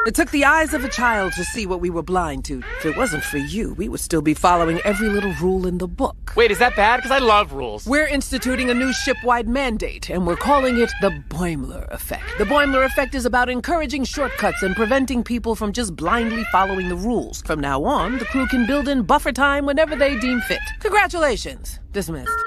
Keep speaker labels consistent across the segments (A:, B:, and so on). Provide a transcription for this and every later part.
A: It took the eyes of a child to see what we were blind to. If it wasn't for you, we would still be following every little rule in the book.
B: Wait, is that bad? Because I love rules.
A: We're instituting a new ship-wide mandate, and we're calling it the Boimler Effect. The Boimler Effect is about encouraging shortcuts and preventing people from just blindly following the rules. From now on, the crew can build in buffer time whenever they deem fit. Congratulations. Dismissed.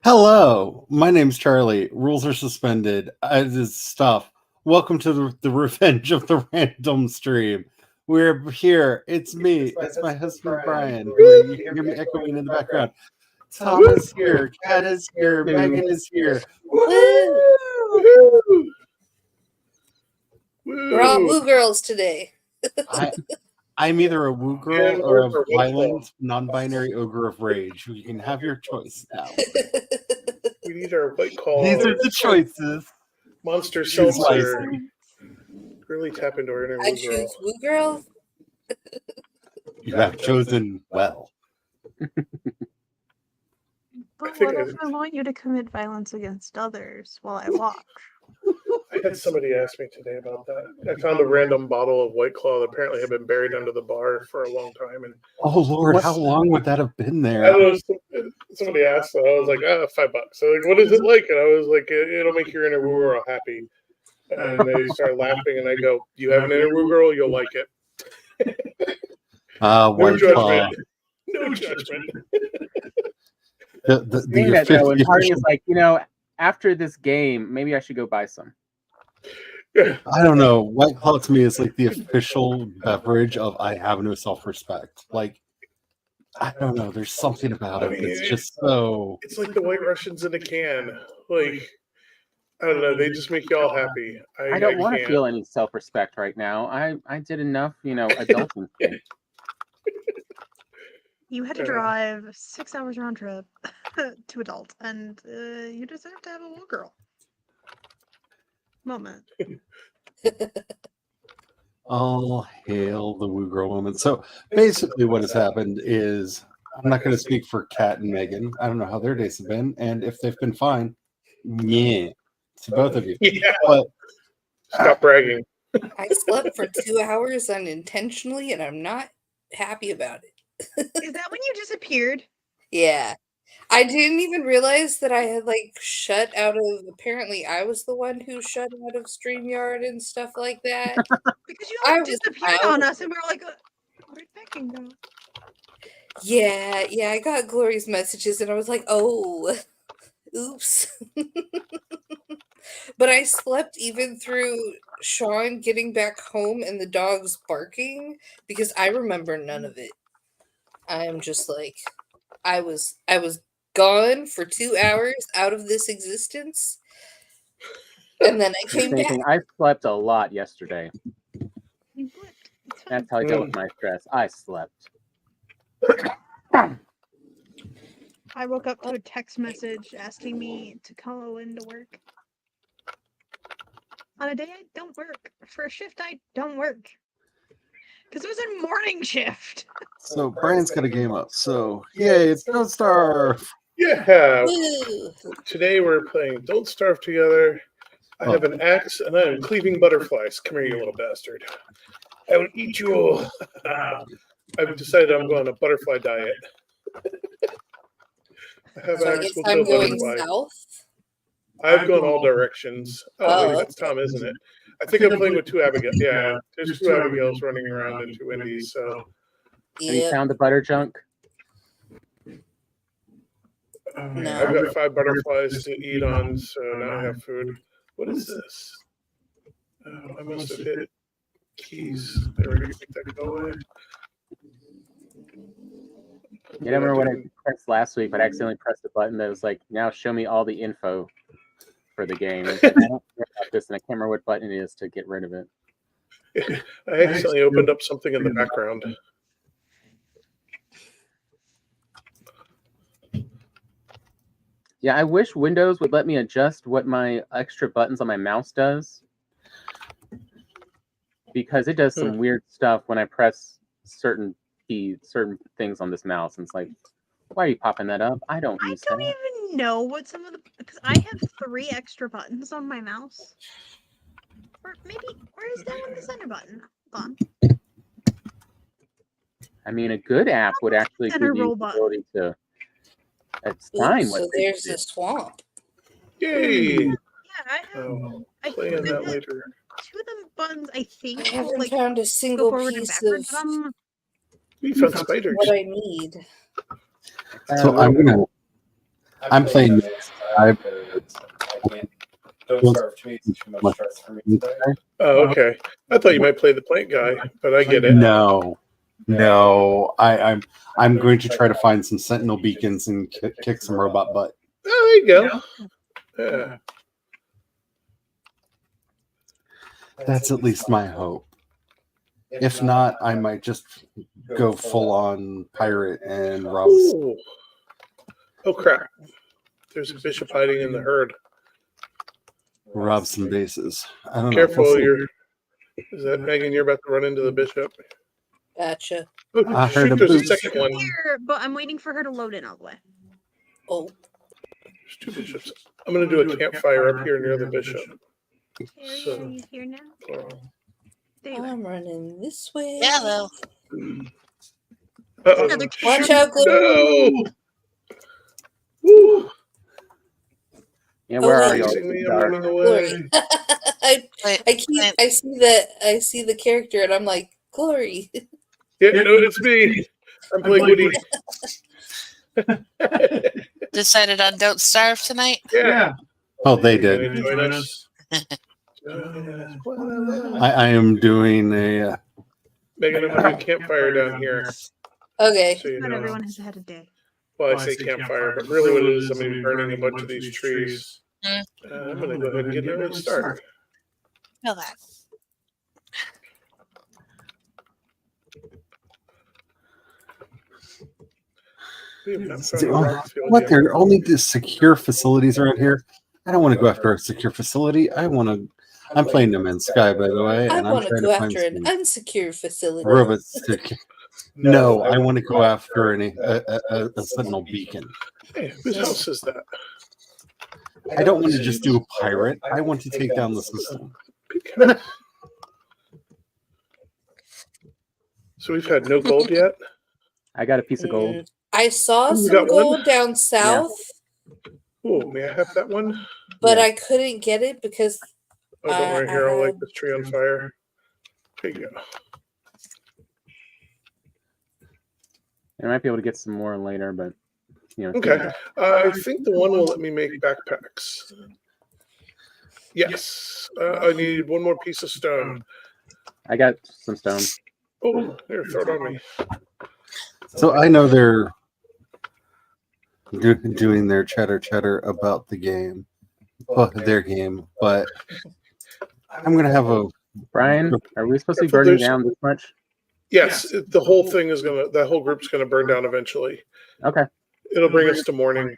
C: Hello, my name's Charlie. Rules are suspended. This stuff. Welcome to the Revenge of the Random stream. We're here. It's me. It's my husband, Brian. You can hear me echoing in the background. Tom is here. Kat is here. Megan is here.
D: Woo! We're all woo girls today.
C: I'm either a woo girl or a violent, non-binary ogre of rage. You can have your choice now.
E: We need our White Claw.
C: These are the choices.
E: Monster Seltzer. Really tap into our inner
D: I
E: woo girl.
D: choose woo girl.
C: You have chosen well.
E: I
F: But
E: think
F: what if I want you to commit violence against others while I walk?
E: I had somebody ask me today about that. I found a random bottle of White Claw that apparently had been buried under the bar for a long time. And
C: Oh Lord, how long would that have been
E: I
C: there?
E: don't know, somebody asked, so I was like, $5. So like, what is it like? And I was like, it'll make your inner woo girl happy. And they started laughing, and I go, you have an inner woo girl, you'll like it.
C: No
E: No
C: Claw.
E: judgment. No judgment.
G: Saying that though, and part of me is like, after this game, maybe I should go buy some.
C: I don't know. White Claw to me is like the official beverage of I have no self-respect. Like, I don't know. There's something about it. It's just so.
E: It's like the White Russians in a can. Like, I don't know. They just make you all happy.
G: I don't want to
E: can't.
G: feel any self-respect right now. I did enough, adulting things.
F: You had to drive 6 hours round trip to adult, and you deserve to have a woo girl moment.
C: All hail the woo girl moment. So basically, what has happened is I'm not going to speak for Kat and Megan. I don't know how their days have been, and if they've been fine, yeah, to both of you.
E: Yeah.
C: But
E: Stop bragging.
D: I slept for 2 hours unintentionally, and I'm not happy about it.
F: Is that when you disappeared?
D: Yeah. I didn't even realize that I had shut out of. Apparently, I was the one who shut out of StreamYard and stuff like that.
F: Because you
D: I was
F: disappeared
D: out.
F: on us, and we were like, where'd Megan go?
D: Yeah, I got Glory's messages, and I was like, oh, oops. But I slept even through Sean getting back home and the dogs barking because I remember none of it. I am just like, I was gone for 2 hours out of this existence, and then I came back.
G: I slept a lot yesterday.
F: You flipped. It's fine.
G: That's how I dealt with my stress. I slept.
F: I woke up to a text message asking me to call into work. On a day I don't work. For a shift I don't work. Because it was a morning shift.
C: so Brian's got a game up. So yay, it's Don't Starve.
E: Yeah.
D: Woo!
E: Today we're playing Don't Starve Together. I have an axe and I am cleaving butterflies. Come here, you little bastard. I will eat you all. I've decided I'm going on a butterfly diet. I have
D: So I
E: axe,
D: guess
E: will
D: I'm
E: kill
D: going
E: butterflies.
D: south.
E: I've gone all directions.
D: Oh,
E: Wait, that's Tom, isn't it? I think I'm playing with two Abigail. Yeah, there's two Abigails running around and two Wendyes. So
G: Have you
D: Yeah.
G: found the butter junk?
D: No.
E: I've got 5 butterflies to eat on, so now I have food. What is this? Oh, I must have hit keys. There we go. Make that go away.
G: You remember when I pressed last week, but I accidentally pressed a button that was like, now show me all the info for the game. And I don't care about this, and I can't remember what button it is to get rid of it.
E: I accidentally opened up something in the background.
G: Yeah, I wish Windows would let me adjust what my extra buttons on my mouse does. because it does some weird stuff when I press certain things on this mouse, and it's like, why are you popping that up? I don't
F: I
G: use
F: don't
G: that.
F: even know what some of the because I have 3 extra buttons on my mouse. Or maybe where is that one the center button? Hold on.
G: I mean, a good app would actually
F: Center
G: give you
F: roll
G: the
F: button.
G: ability to. That's
D: Ooh,
G: fine.
D: so there's the swamp.
E: Yay!
F: Yeah, I have.
E: Oh,
F: I
E: play on
F: think
E: that
F: that
E: later.
F: 2 of the buttons I
D: I
F: think will
D: haven't
F: like
D: found a
F: go
D: single
F: forward and
D: piece
F: backward,
D: of
F: but I'm
E: We found spiders.
D: what I need.
C: So I'm playing this. I can't. Don't start too much stress for me today.
E: Oh, okay. I thought you might play the plant guy, but I get it.
C: No. I'm going to try to find some sentinel beacons and kick some robot butt.
E: Oh, there you go. Yeah.
C: That's at least my hope. If not, I might just go full on pirate and rob.
E: Ooh. Oh crap! There's a bishop hiding in the herd.
C: Rob some bases. I don't know.
E: Careful, is that Megan? You're about to run into the bishop.
D: Gotcha.
E: Oh,
C: I heard
E: shoot,
C: a
E: there's a
C: boot.
E: second one.
F: here, but I'm waiting for her to load in all the way.
D: Oh,
E: There's 2 bishops. I'm going to do a campfire up here near the bishop.
F: Terry,
E: So-
F: are you here now?
E: Oh.
F: There you are.
D: I'm running this way.
H: Hello.
E: Uh-oh.
F: Another
D: Watch out, Glory.
E: No! Woo!
G: Yeah, where
D: Oh,
G: are you?
E: Chasing me, I'm
G: Dark.
E: running away.
D: I see the character and I'm like, Glory.
E: Yeah, no, it's me. I'm playing Woody.
H: Decided on Don't Starve tonight.
E: Yeah.
C: Oh, they
E: Can
C: did.
E: you join us?
C: I am doing a.
E: Megan, I'm going to do campfire down here.
D: Okay.
E: So you
F: Not
E: know.
F: everyone has had a day.
E: Well, I say campfire, but really what it is, I'm going to be burning a bunch of these trees. I'm going to go ahead and get an early start.
H: Know that.
E: We have not found a rock field
C: What?
E: yet.
C: There are only the secure facilities around here. I don't want to go after a secure facility. I'm playing No Man's Sky, by the way,
D: I
C: and I'm
D: want to
C: trying
D: go
C: to find
D: after an
C: some
D: unsecure facility.
C: robots. No, I want to go after a sentinel beacon.
E: Hey, whose house is that?
C: I don't want to just do a pirate. I want to take down the system.
E: So we've had no gold yet?
G: I got a piece of gold.
D: I saw
E: You
D: some
E: got one?
D: gold down south,
E: Oh, may I have that one?
D: but
G: Yeah.
D: I couldn't get it because
E: Oh, don't worry,
D: I
E: here, I'll
D: had-
E: light this tree on fire. There you go.
G: I might be able to get some more later, but you know.
E: Okay. I think the one will let me make backpacks. Yes. I need one more piece of stone.
G: I got some stone.
E: Oh, there, throw it on me.
C: So I know they're doing their chatter about the game, their game, but I'm gonna have a.
G: Brian, are we supposed to be
E: Careful,
G: burning
E: there's-
G: down this much?
E: Yes, the whole thing is that whole group's gonna burn down eventually.
G: Okay.
E: It'll bring us to morning.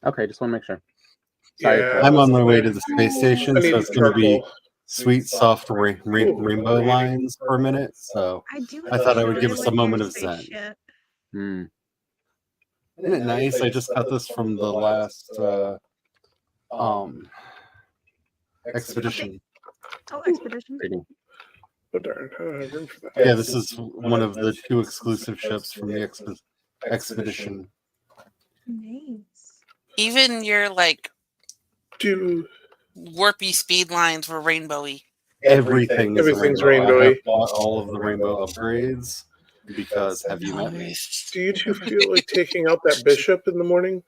G: Okay, just want to make sure. Sorry.
E: Yeah.
C: I'm on my way to the space station,
E: I
C: so
E: need
C: it's gonna be
E: charcoal.
C: sweet, soft rainbow lines for a minute. So
F: I do.
C: I thought I would
F: enjoy
C: give us a
F: when
C: moment
F: you're
C: of
F: say
C: zen.
F: shit.
G: Hmm.
C: isn't it nice? I just got this from the last expedition.
F: Oh, expedition.
G: Pretty.
E: Oh darn, I don't have room for that.
C: Yeah, this is one of the 2 exclusive ships from the expedition.
F: Nice.
H: Even your like
E: Do
H: warpy speed lines were rainbowy.
C: Everything's
E: Everything's
C: rainbow. I
E: rainbowy.
C: have bought all of the rainbow upgrades because have you met me?
E: do you two feel like taking out that bishop in the morning?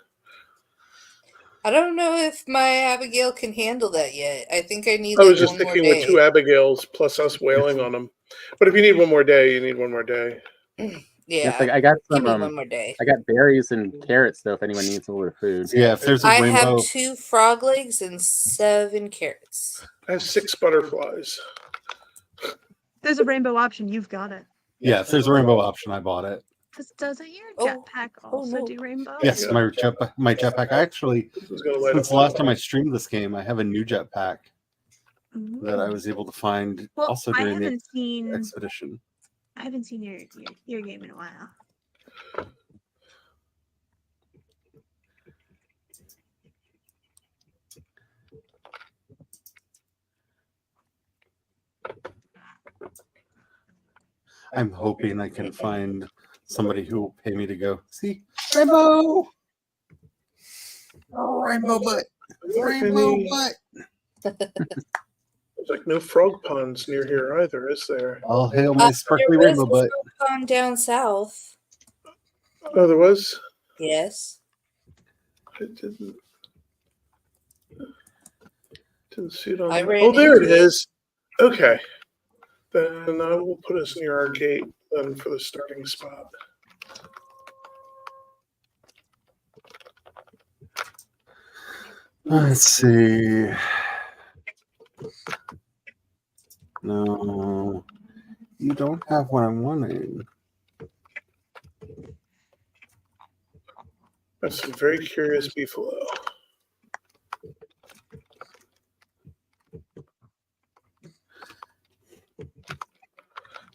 D: I don't know if my Abigail can handle that yet. I think I need.
E: I was
D: like,
E: just
D: one more
E: thinking with
D: day.
E: 2 Abigails plus us wailing on them. But if you need one more day, you need one more day.
D: Yeah,
G: It's like I got
D: give
G: some
D: me one more day.
G: I got berries and carrots though if anyone needs a little bit of food.
C: Yeah, if there's a
D: I
C: rainbow,
D: have 2 frog legs and 7 carrots.
E: I have 6 butterflies.
F: There's a rainbow option. You've got it.
C: yeah, if there's a rainbow option, I bought it.
F: Doesn't your
D: Oh.
F: jetpack also
D: no.
F: do rainbow?
C: Yes,
E: Yeah.
C: my jetpack. Actually,
E: This is gonna light
C: since
E: up
C: the last time I streamed this game, I have a new jetpack. that I was able to find
F: Well,
C: also
F: I
C: during the
F: haven't seen
C: expedition.
F: your game in a while.
C: I'm hoping I can find somebody who will pay me to go. See, Rainbow! Oh, Rainbow Butt! Rainbow Butt!
E: There's like no frog ponds near here either, is there?
C: I'll hail my sparkly
D: There was
C: Rainbow Butt.
D: a pond down south.
E: Oh, there was?
D: Yes.
E: I didn't see it on.
D: I ran
E: Oh, there it
D: into it.
E: is. Okay. Then I will put us near our gate then for the starting spot.
C: Let's see. No, you don't have what I'm wanting.
E: That's some very curious beefalo.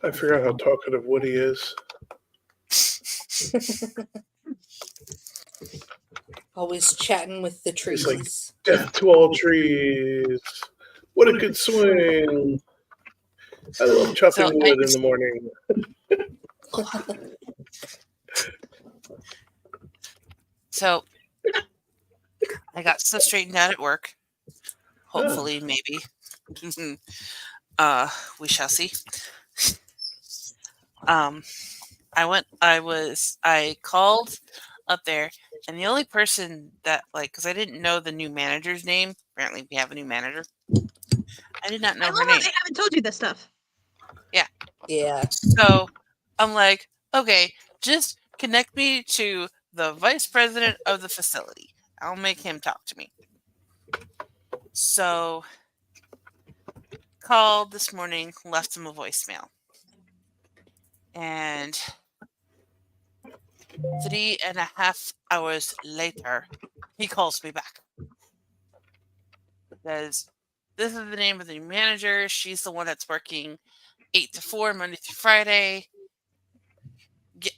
E: I forgot how talkative Woody is.
D: Always chatting with the
E: He's
D: trees.
E: like, death to all trees. What a good swing. I love chopping wood in the morning.
H: So I got stuff straightened out at work. Hopefully, maybe. We shall see. I called up there, and the only person that, like, because I didn't know the new manager's name. Apparently, we have a new manager. I did not know
F: I
H: her
F: love how
H: name.
F: they haven't told you this stuff.
D: Yeah.
H: So I'm like, okay, just connect me to the vice president of the facility. I'll make him talk to me. So called this morning, left him a voicemail. And 3.5 hours later, he calls me back. Says, this is the name of the new manager. She's the one that's working 8 to 4, Monday through Friday.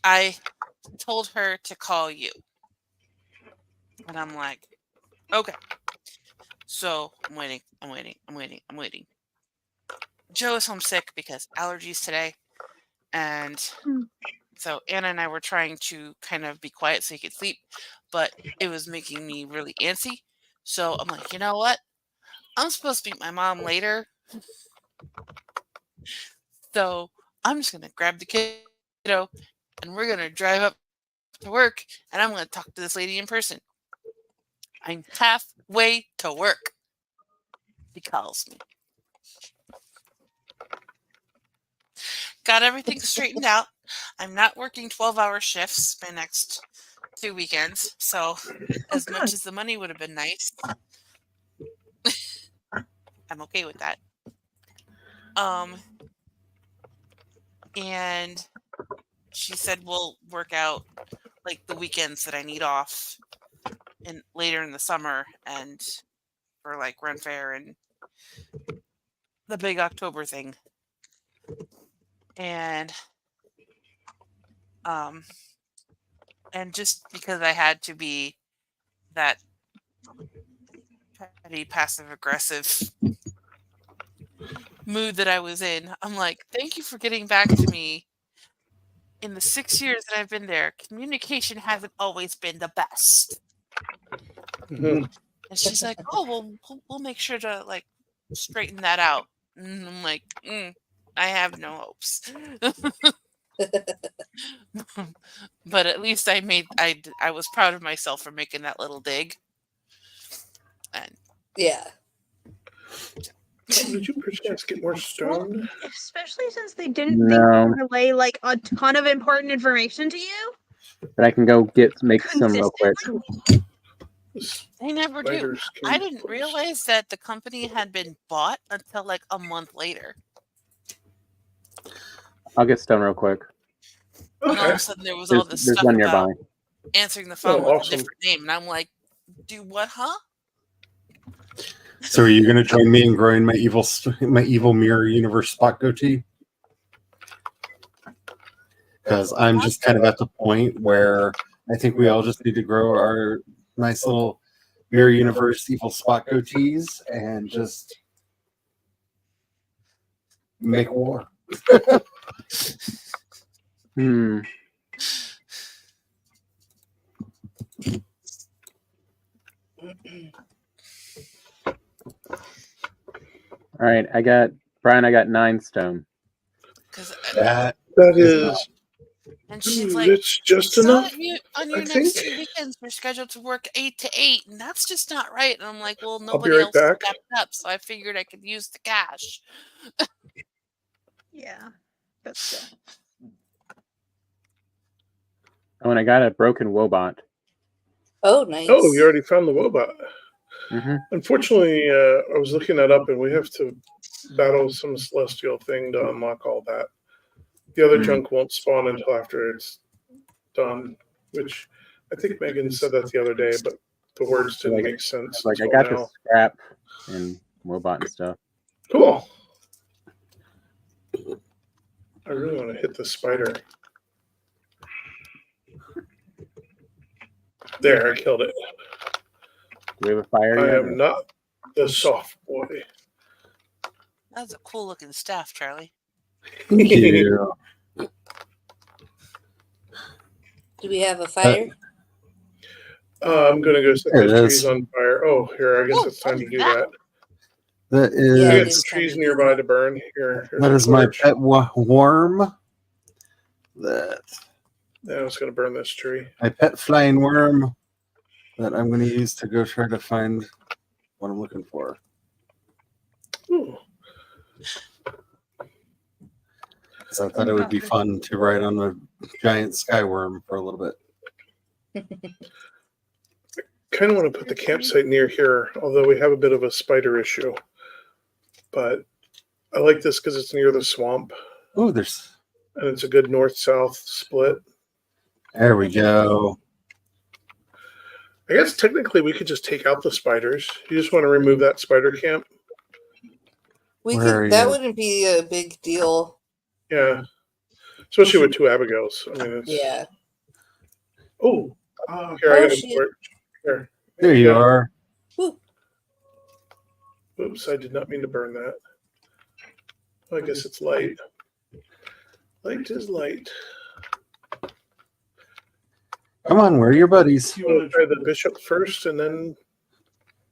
H: I told her to call you. And I'm like, okay. So I'm waiting. Joe is homesick because allergies today. And so Anna and I were trying to kind of be quiet so he could sleep, but it was making me really antsy. So I'm like, you know what? I'm supposed to meet my mom later. So I'm just going to grab the kiddo and we're going to drive up to work and I'm going to talk to this lady in person. I'm halfway to work. He calls me. Got everything straightened out. I'm not working 12-hour shifts my next 2 weekends. So as much as the money would have been nice, I'm okay with that. And she said we'll work out like the weekends that I need off and later in the summer and for like Ren Fair and the big October thing. And just because I had to be that petty passive aggressive mood that I was in, I'm like, thank you for getting back to me. In the 6 years that I've been there, communication hasn't always been the best.
E: Mm-hmm.
H: And she's like, oh, well, we'll make sure to like straighten that out. And I'm like, I have no hopes. But at least I was proud of myself for making that little dig. And
D: Yeah.
E: Did you perchance get more stone?
F: Especially since they didn't
G: No.
F: relay like a ton of important information to you.
G: But I can go make some real quick.
H: they never do.
E: Spiders can
H: I didn't
E: push.
H: realize that the company had been bought until like a month later.
G: I'll get stone real quick.
H: And all of
E: Okay.
H: a sudden there was all this
G: There's
H: stuff
G: one
H: about
G: nearby.
H: answering the phone with
E: awesome.
H: a different name. And I'm like, do what, huh?
C: So are you going to join me in growing my evil mirror universe spot goatee? Because I'm just kind of at the point where I think we all just need to grow our nice little mirror universe evil spot goatees and just make war.
G: All right, I got 9 stone.
H: Because
C: That
E: is.
H: and she's like,
E: It's just
H: "So
E: enough.
H: on
E: I
H: your next
E: think.
H: 2 weekends, you're scheduled to work 8 to 8, and that's just not right." And I'm like, "Well,
E: be
H: nobody
E: right
H: else
E: back.
H: stepped up, so I figured I could use the cash."
F: Yeah, that's
G: Oh, and I got a broken Wobot.
D: Oh, nice.
E: Oh, you already found the Wobot.
G: Mm-hmm.
E: Unfortunately, I was looking that up, and we have to battle some celestial thing to unlock all that. The other junk won't spawn until after it's done, which I think Megan said that the other day, but the words didn't make sense.
G: Like I
E: until
G: got
E: now.
G: the scrap and Wobot and stuff.
E: Cool. I really want to hit the spider. There, I killed it.
G: Do we have a fire
E: I
G: yet?
E: am not the soft boy.
H: That's a cool looking staff, Charlie.
C: Thank you.
D: Do we have a fire?
E: I'm going to go set
C: There it
E: those trees
C: is.
E: on fire. Oh, here, I guess it's time to do that.
C: That
D: Yeah,
E: I
D: it
E: got
C: is
D: is
E: some trees
D: time to do
E: nearby to burn. Here's
C: that
E: a
C: is my
E: torch.
C: pet worm. That
E: Yeah, I was going to burn this tree.
C: my pet flying worm that I'm going to use to go try to find what I'm looking for.
E: Ooh.
C: So I thought it would be fun to ride on a giant skyworm for a little bit.
E: Kind of want to put the campsite near here, although we have a bit of a spider issue. But I like this because it's near the swamp,
C: Oh, there's
E: and it's a good north-south split.
C: there we go.
E: I guess technically we could just take out the spiders. You just want to remove that spider camp.
D: We
C: Where are
D: could. That
C: you?
D: wouldn't be a big deal.
E: Yeah. Especially with 2 Abigails. I mean, it's...
D: Yeah.
E: Oh, here, I got a
D: shit.
E: torch. Here.
C: There you are.
E: Oops, I did not mean to burn that. I guess it's light. Light is light.
C: Come on, where are your buddies?
E: You want to try the bishop first and then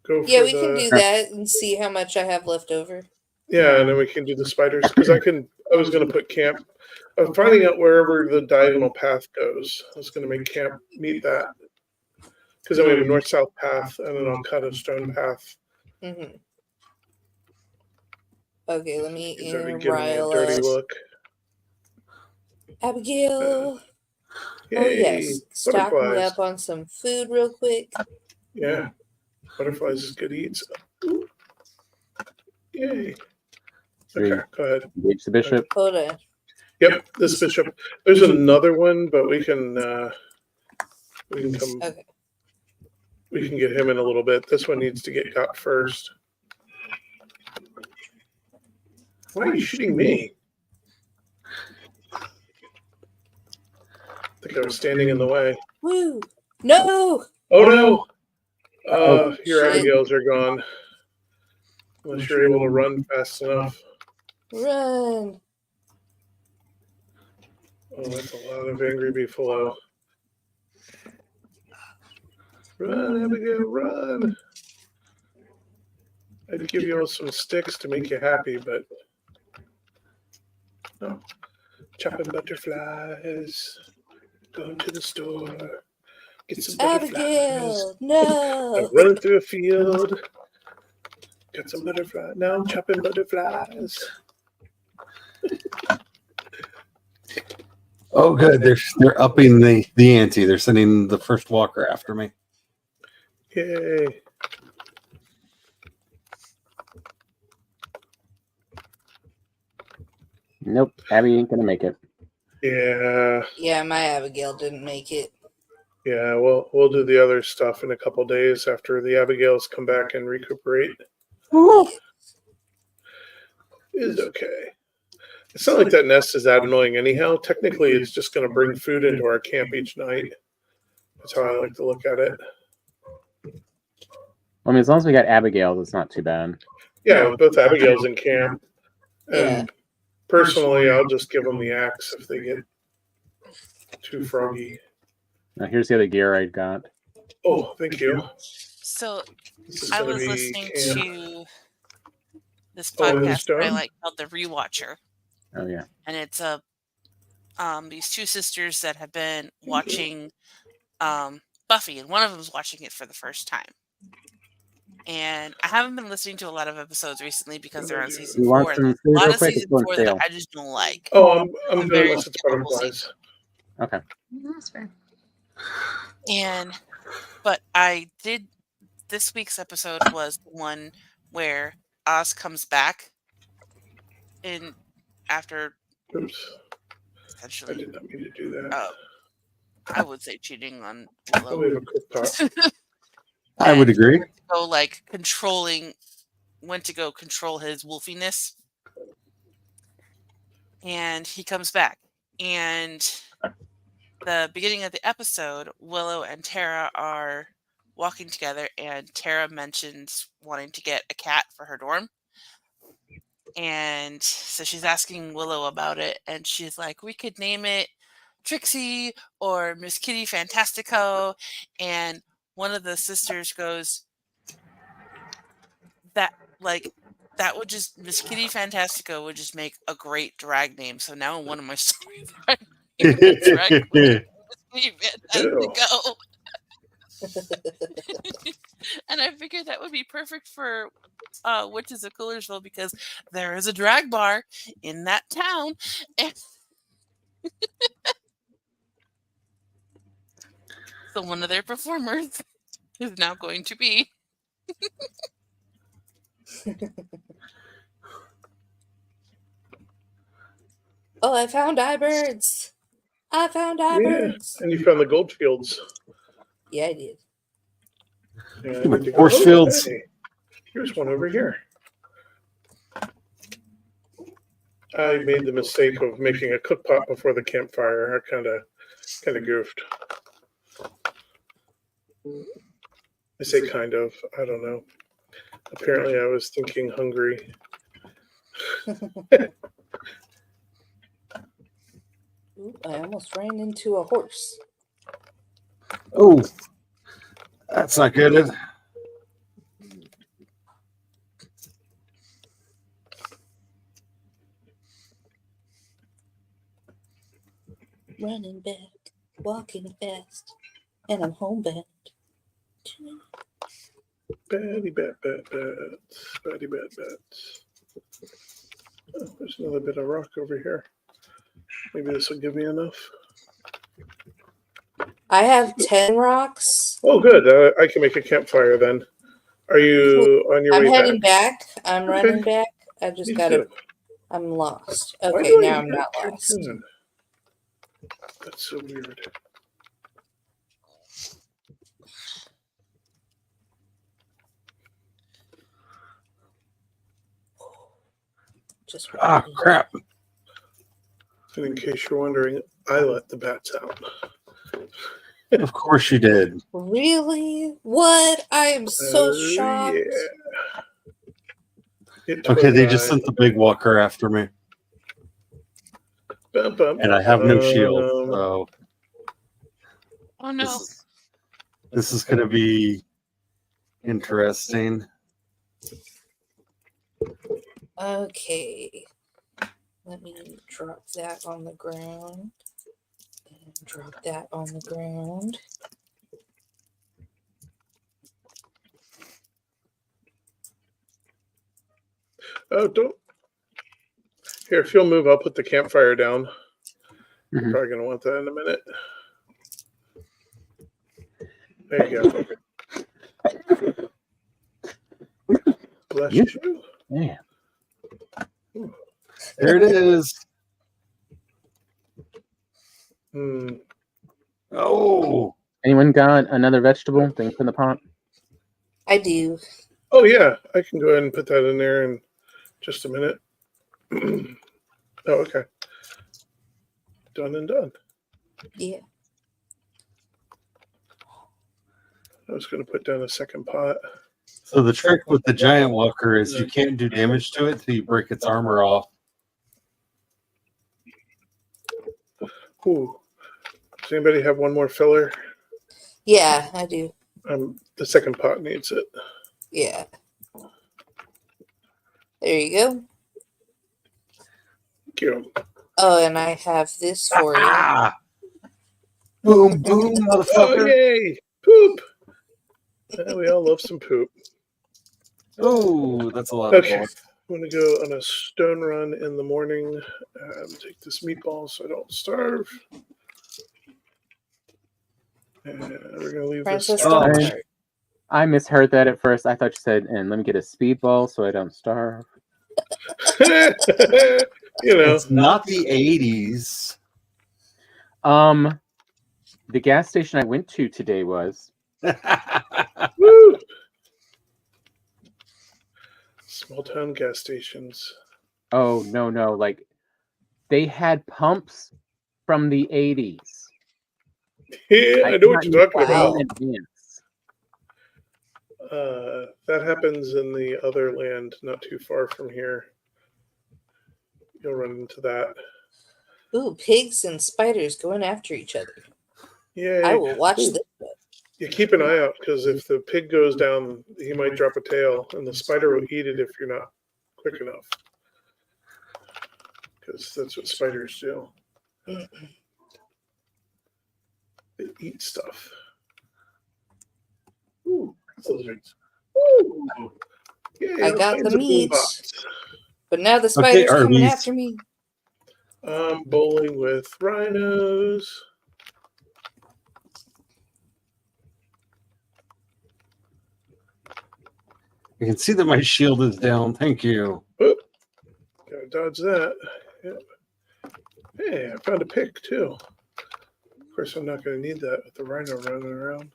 E: go for
D: Yeah, we
E: the...
D: can do that and see how much I have left over.
E: Yeah, and then we can do the spiders. Because I was going to put camp. I'm finding out wherever the diagonal path goes. I was going to make camp meet that. Because then we have a north-south path, and then I'll cut a stone path.
D: Mm-hmm. Okay, let me
E: He's already giving me a
D: rile
E: dirty
D: up.
E: look.
D: Abigail.
E: Yay,
D: Oh yes, stock me
E: butterflies.
D: up on some food real quick.
E: Yeah, butterflies is good eats. Ooh. Yay. Okay, go ahead.
G: Engage the bishop.
D: Hold on.
E: Yep, this bishop. There's another one, but we can come.
D: Okay.
E: We can get him in a little bit. This one needs to get got first. Why are you shooting me? I think I was standing in the way.
D: Woo! No!
E: Oh no! Your
D: shit.
E: Abigails are gone. Unless you're able to run fast enough.
D: Run!
E: Oh, that's a lot of angry beefalo. Run, Abigail, run! I'd give you all some sticks to make you happy, but no. Chopping butterflies. Going to the store. Get some butterflies.
D: Abigail! No!
E: I'm running through a field. Got some butterflies. Now I'm chopping butterflies.
C: Oh, good. They're upping the ante. They're sending the first walker after me.
E: Yay.
G: Nope, Abby ain't gonna make it.
E: Yeah.
D: Yeah, my Abigail didn't make it.
E: Yeah, we'll do the other stuff in a couple days after the Abigails come back and recuperate. Is okay. It's not like that nest is that annoying anyhow. Technically, it's just going to bring food into our camp each night. That's how I like to look at it.
G: I mean, as long as we got Abigail, it's not too bad.
E: Yeah, with both Abigail's in camp.
D: Yeah.
E: And personally, I'll just give them the axe if they get too froggy.
G: Now, here's the other gear I got.
E: Oh, thank you.
H: So
E: This is
H: I
E: gonna
H: was
E: be
H: listening
E: camp.
H: to this
E: Oh, it is
H: podcast that I
E: done?
H: like called The Rewatcher.
G: Oh, yeah.
H: And it's these two sisters that have been watching Buffy, and one of them is watching it for the first time. And I haven't been listening to a lot of episodes recently because they're on season
G: You
H: 4.
G: want some
H: And
G: food
H: a lot
G: real
H: of
G: quick?
H: season
G: It's on
H: 4 that
G: sale.
H: I just don't like.
E: Oh, I'm
H: I'm
E: good
H: very
E: unless it's
H: comfortable
E: butterflies.
G: Okay.
F: That's fair.
H: But this week's episode was the one where Oz comes back after
E: Oops, I
H: essentially,
E: did not mean to do that.
H: I would say cheating on
E: Oh, we
H: Willow.
E: have a cook pot.
C: I would
H: And
C: agree.
H: So went to go control his wolfiness. And he comes back. And the beginning of the episode, Willow and Tara are walking together, and Tara mentions wanting to get a cat for her dorm. And so she's asking Willow about it, and she's like, we could name it Trixie or Miss Kitty Fantastico. And one of the sisters goes, that would just, Miss Kitty Fantastico would just make a great drag name. So now in one of my stories, I named the drag queen Miss Kitty Fantastico. And I figured that would be perfect for Witches of Coolersville because there is a drag bar in that town. And so one of their performers is now going to be
D: Oh, I found iBirds. I found
E: Yeah,
D: iBirds.
E: and you found the gold fields.
D: Yeah, I did.
E: Yeah, I
C: The
E: need to go-
C: force
E: oh,
C: fields.
E: hey, here's one over here. I made the mistake of making a cook pot before the campfire. I kind of goofed. I say kind of. I don't know. Apparently, I was thinking hungry.
D: Ooh, I almost ran into a horse.
C: Oh, that's not good.
D: Running back, walking fast, and I'm homebound.
E: Batty bat bats. Batty bat bats. Oh, there's another bit of rock over here. Maybe this will give me enough.
D: I have 10 rocks.
E: Oh, good. I can make a campfire then. Are you on your
D: I'm
E: way
D: heading
E: back?
D: back. I'm
E: Okay.
D: running back. I just
E: Me
D: gotta.
E: too.
D: I'm lost.
E: Why
D: Okay,
E: do I
D: now I'm
E: hear
D: not lost.
E: cartoon? That's so weird.
D: Just
C: Ah, crap.
E: And in case you're wondering, I let the bats out.
C: Of course you did.
D: Really? What? I am so shocked.
E: Yeah. It
C: Okay, they just
E: was,
C: sent the big walker after me,
E: bum, bum,
C: and I have no shield.
E: bum.
C: So
H: oh no.
C: this is going to be interesting.
D: Okay. Let me drop that on the ground. And drop that on the ground.
E: Oh, don't. Here, if you'll move, I'll put the campfire down.
G: Mhm.
E: Probably going to want that in a minute. There you go. Bless
G: You-
E: you.
G: Yeah.
C: There it is.
E: Hmm.
C: Oh,
G: Anyone got another vegetable thing from the pot?
D: I do.
E: Oh yeah, I can go ahead and put that in there in just a minute. Oh, okay. Done and done.
D: Yeah.
E: I was going to put down a second pot.
C: So the trick with the giant walker is you can't do damage to it till you break its armor off.
E: Ooh. Does anybody have one more filler?
D: Yeah, I do.
E: The second pot needs it.
D: Yeah. There you go.
E: Thank you.
D: Oh, and I have this for you.
C: Ah! Boom, boom,
E: Oh,
C: motherfucker.
E: yay! Poop! We all love some poop.
C: Oh, that's a lot
E: Okay.
C: of
E: I'm going to go on a stone run in the morning. Take this meatball so I don't starve. And we're going to leave
D: Princess
E: this.
D: Stone
C: Oh.
D: Heart.
G: I misheard that at first. I thought you said, and let me get a speedball so I don't starve.
E: You know.
C: It's not the 80s.
G: The gas station I went to today was.
E: Woo! Small town gas stations.
G: Oh, no. Like, they had pumps from the 80s.
E: Yeah, I know what you're talking
D: Wow.
E: about.
G: In advance.
E: That happens in the other land not too far from here. You'll run into that.
D: Ooh, pigs and spiders going after each other.
E: Yeah,
D: I will watch
E: Ooh.
D: this.
E: You keep an eye out because if the pig goes down, he might drop a tail, and the spider will eat it if you're not quick enough. Because that's what spiders do. They eat stuff. Ooh, lizards. Ooh. Yay,
D: I
E: all
D: got
E: kinds
D: the
E: of
D: meat.
E: boombox.
D: But now the spider's coming
C: Arby's.
D: after me.
E: I'm bowling with rhinos.
C: I can see that my shield is down. Thank you.
E: Oop. Gotta dodge that. Yep. Hey, I found a pick too. Of course, I'm not going to need that with the rhino running around.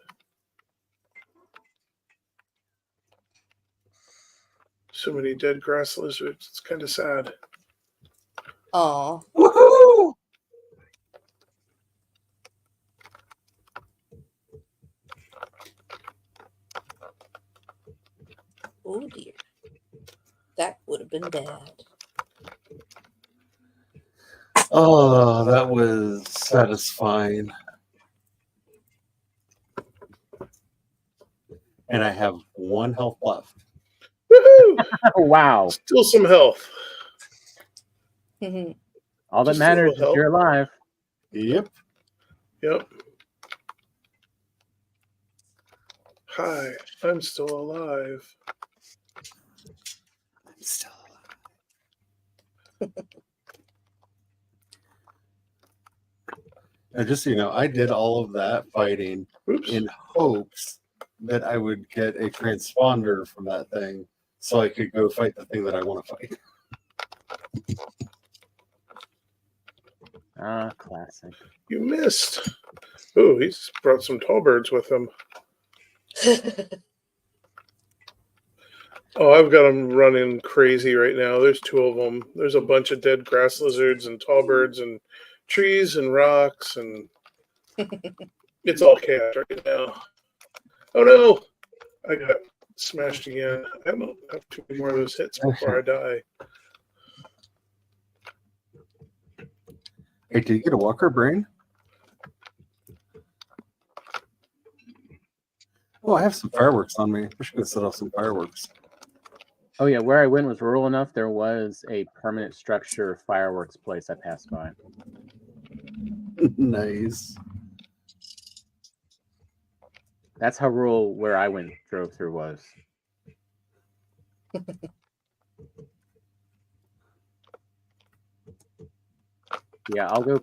E: So many dead grass lizards. It's kind of sad.
D: Oh,
C: Woohoo!
D: oh dear. That would have been bad.
C: Oh, that was satisfying. And I have 1 health left.
E: Woohoo!
G: Wow.
E: Still some health.
G: All that
E: Just a
G: matters
E: little
G: is
E: help.
G: you're alive.
C: Yep.
E: Yep. Hi, I'm still alive.
C: I'm still alive. Now, just so you know, I did all of that fighting
E: Oops.
C: in hopes that I would get a transponder from that thing so I could go fight the thing that I want to fight.
G: Ah, classic.
E: You missed. Ooh, he's brought some tall birds with him. Oh, I've got them running crazy right now. There's 2 of them. There's a bunch of dead grass lizards and tall birds and trees and rocks, and it's all chaos right now. Oh no! I got smashed again. I don't have too many more of those hits before I die.
C: Hey, did you get a walker brain? Oh, I have some fireworks on me. I should go set off some fireworks.
G: Oh, yeah. Where I went was rural enough. There was a permanent structure fireworks place I passed by.
C: Nice.
G: That's how rural where I went drove through was. Yeah, I'll go.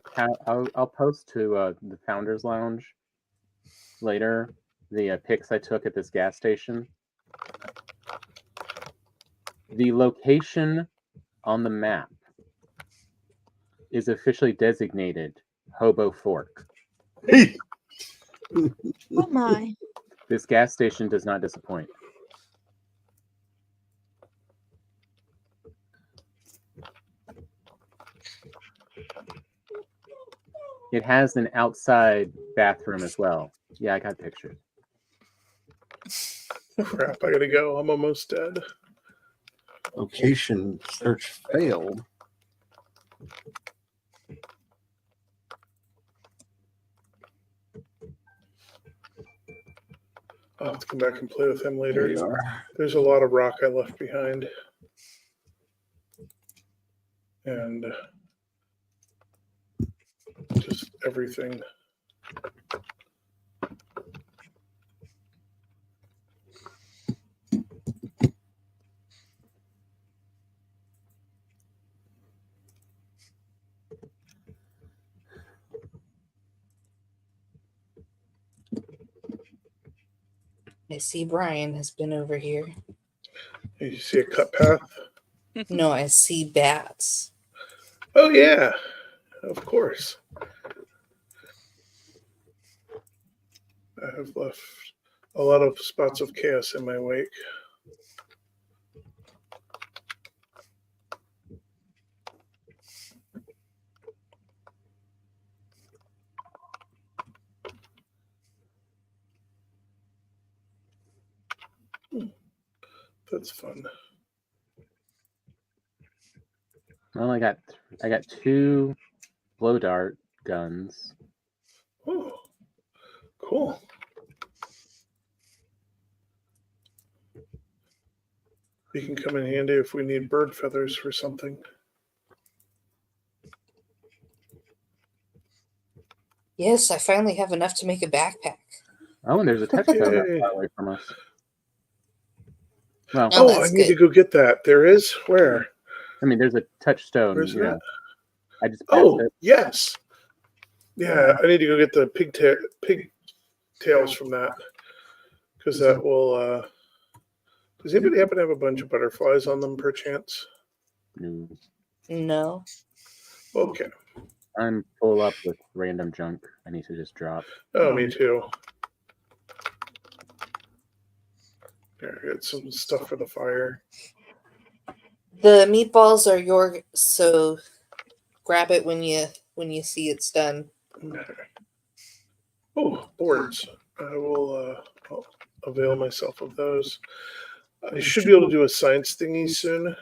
G: I'll post to the Founders Lounge later the pics I took at this gas station. The location on the map is officially designated Hobo Fork.
F: Oh my.
G: This gas station does not disappoint. It has an outside bathroom as well. Yeah, I got pictures.
E: Crap, I gotta go. I'm almost dead.
C: Location search failed.
E: I'll have to come back and play with him
C: There
E: later.
C: you are.
E: There's a lot of rock I left behind. And just everything.
D: I see Brian has been over here.
E: You see a cut path?
D: No, I see bats.
E: Oh, yeah. Of course. I have left a lot of spots of chaos in my wake. That's fun.
G: Well, I got 2 blow dart guns.
E: Oh, cool. They can come in handy if we need bird feathers for something.
D: Yes, I finally have enough to make a backpack.
G: Oh, and there's a touchstone not
E: Yay.
G: far away from us. Well,
D: Oh,
E: Oh, I
D: that's
E: need to
D: good.
E: go get that. There is? Where?
G: I mean, there's a touchstone.
E: Where's
G: You know,
E: that?
G: I just passed
E: Oh,
G: it.
E: yes. Yeah, I need to go get the pigtails from that. Because that will, does anybody happen to have a bunch of butterflies on them perchance?
G: No,
D: No.
E: Okay.
G: I'm full up with random junk. I need to just drop.
E: Oh, me too. There, I got some stuff for the fire.
D: The meatballs are yours, so grab it when you see it's done.
E: Okay. Oh, boards. I will I'll avail myself of those. I should be able to do a science thingy soon.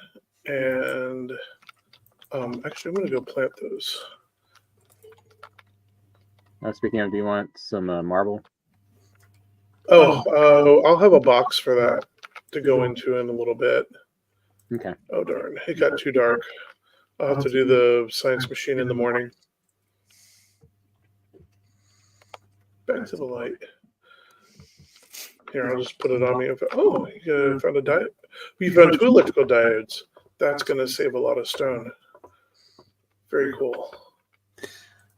E: And actually, I'm going to go plant those.
G: Speaking of, do you want some marble?
E: Oh, I'll have a box for that to go into in a little bit.
G: Okay.
E: Oh, darn. It got too dark. I'll have to do the science machine in the morning. Back to the light. Here, I'll just put it on me. Oh, you found a diode. We found 2 electrical diodes. That's going to save a lot of stone. Very cool.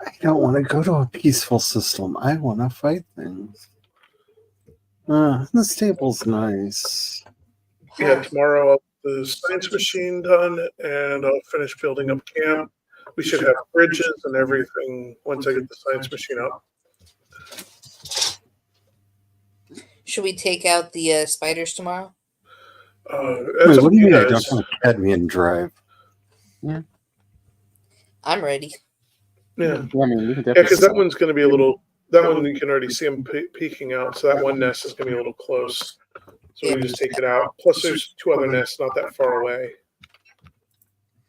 C: I don't want to go to a peaceful system. I want to fight things. This table's nice.
E: Yeah, tomorrow I'll have the science machine done, and I'll finish building up camp. We should have bridges and everything once I get the science machine up.
D: Should we take out the spiders tomorrow?
E: That's
C: Wait,
E: up
C: what
E: to
C: do you
E: you
C: mean I
E: guys.
C: don't have a cadmium drive?
D: I'm ready.
E: Yeah,
G: Well, I mean, we can
E: because
G: definitely.
E: that one's going to be a little. That one you can already see them peeking out, so that one nest is going to be a little close. So we can just take it out. Plus, there's 2 other nests not that far away.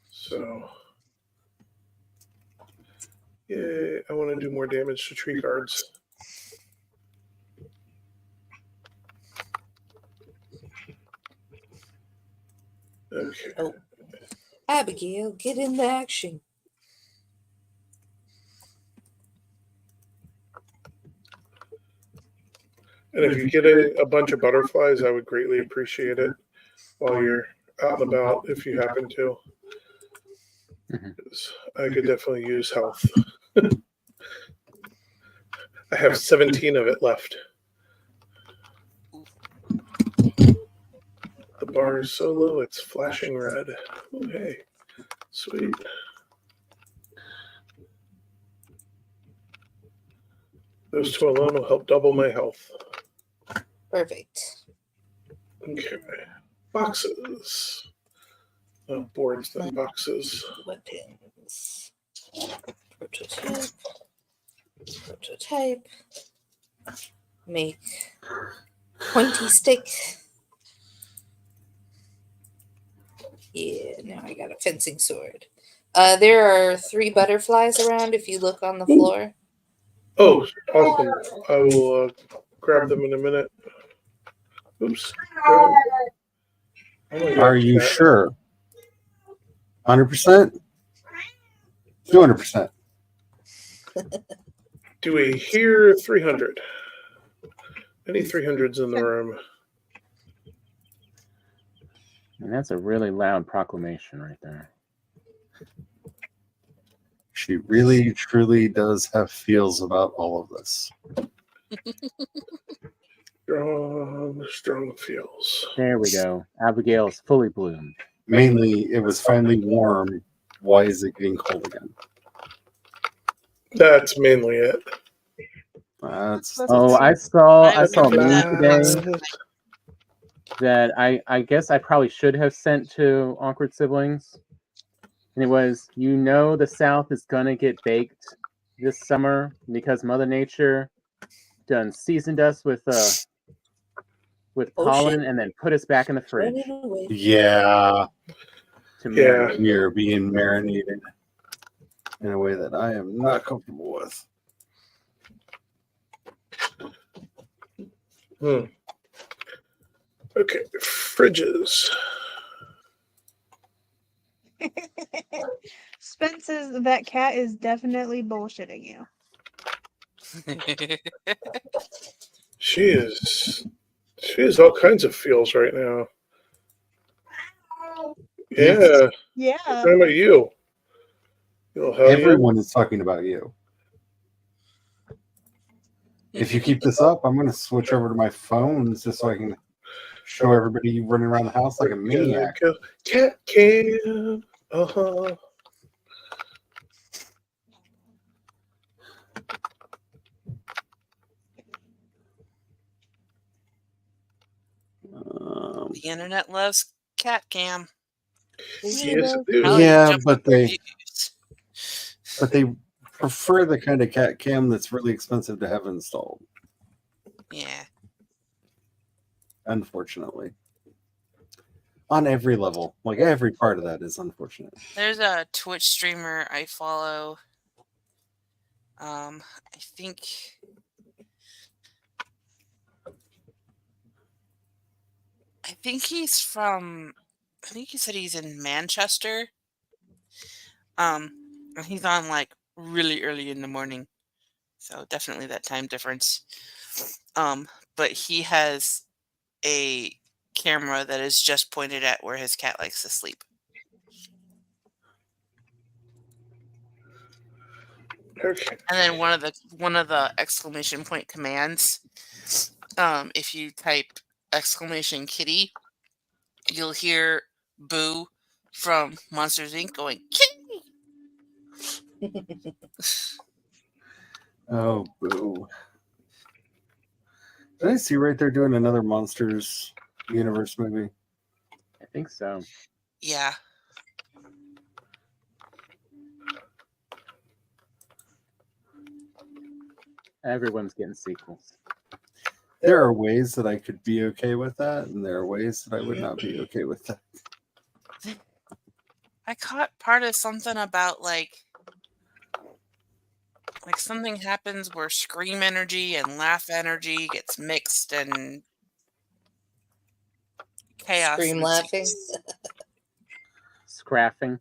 E: So, yeah, I want to do more damage to tree guards. Okay.
D: Oh, Abigail, get in the action.
E: And if you get a bunch of butterflies, I would greatly appreciate it while you're out and about, if you happen to.
G: Mhm.
E: 'Cause I could definitely use health. I have 17 of it left. The bar is so low, it's flashing red. Oh, hey, sweet. Those 2 alone will help double my health.
D: Perfect.
E: Okay. Boxes. Boards, then boxes.
D: Weapons. type. Make pointy stick. Yeah, now I got a fencing sword. There are 3 butterflies around if you look on the floor.
E: Oh, awesome. I will grab them in a minute. Oops. Oh my
C: Are
E: God,
C: you
E: cat.
C: sure? 100%? 200%.
E: Do we hear 300? Any 300s in the room?
G: And that's a really loud proclamation right there.
C: She really, truly does have feels about all of this.
E: Strong feels.
G: There we go. Abigail is fully bloomed.
C: Mainly, it was finally warm. Why is it getting cold again?
E: That's mainly it.
G: Oh, I saw a
H: remember
G: meme
H: that.
G: today that I guess I probably should have sent to Awkward Siblings. And it was, the South is gonna get baked this summer because Mother Nature done seasoned us with pollen and then put us back in the fridge.
C: Yeah.
G: To
E: Yeah.
G: marinate.
C: We are being marinated in a way that I am not comfortable with.
E: Okay, fridges.
F: Spence says that cat is definitely bullshitting you.
E: She has all kinds of feels right now. Yeah.
F: Yeah.
E: Talking about you.
C: Everyone is talking about you. If you keep this up, I'm going to switch over to my phones just so I can show everybody you running around the house like a maniac.
E: Cat cam. Uh-huh.
H: The internet loves cat cam.
E: Yes,
C: yeah, but they prefer the kind of cat cam that's really expensive to have installed.
H: Yeah.
C: Unfortunately. On every level. Like every part of that is unfortunate.
H: There's a Twitch streamer I follow. I think he's from, I think he said he's in Manchester. And he's on like really early in the morning. So definitely that time difference. But he has a camera that is just pointed at where his cat likes to sleep.
E: Okay.
H: And then one of the exclamation point commands, if you type exclamation kitty, you'll hear Boo from Monsters Inc. going kitty.
C: Oh, boo. Did I see right there doing another Monsters Universe movie?
G: I think so.
H: Yeah.
G: Everyone's getting sequels.
C: There are ways that I could be okay with that, and there are ways that I would not be okay with that.
H: I caught part of something about like something happens where scream energy and laugh energy gets mixed and chaos.
D: Scream laughing.
G: Scraffing.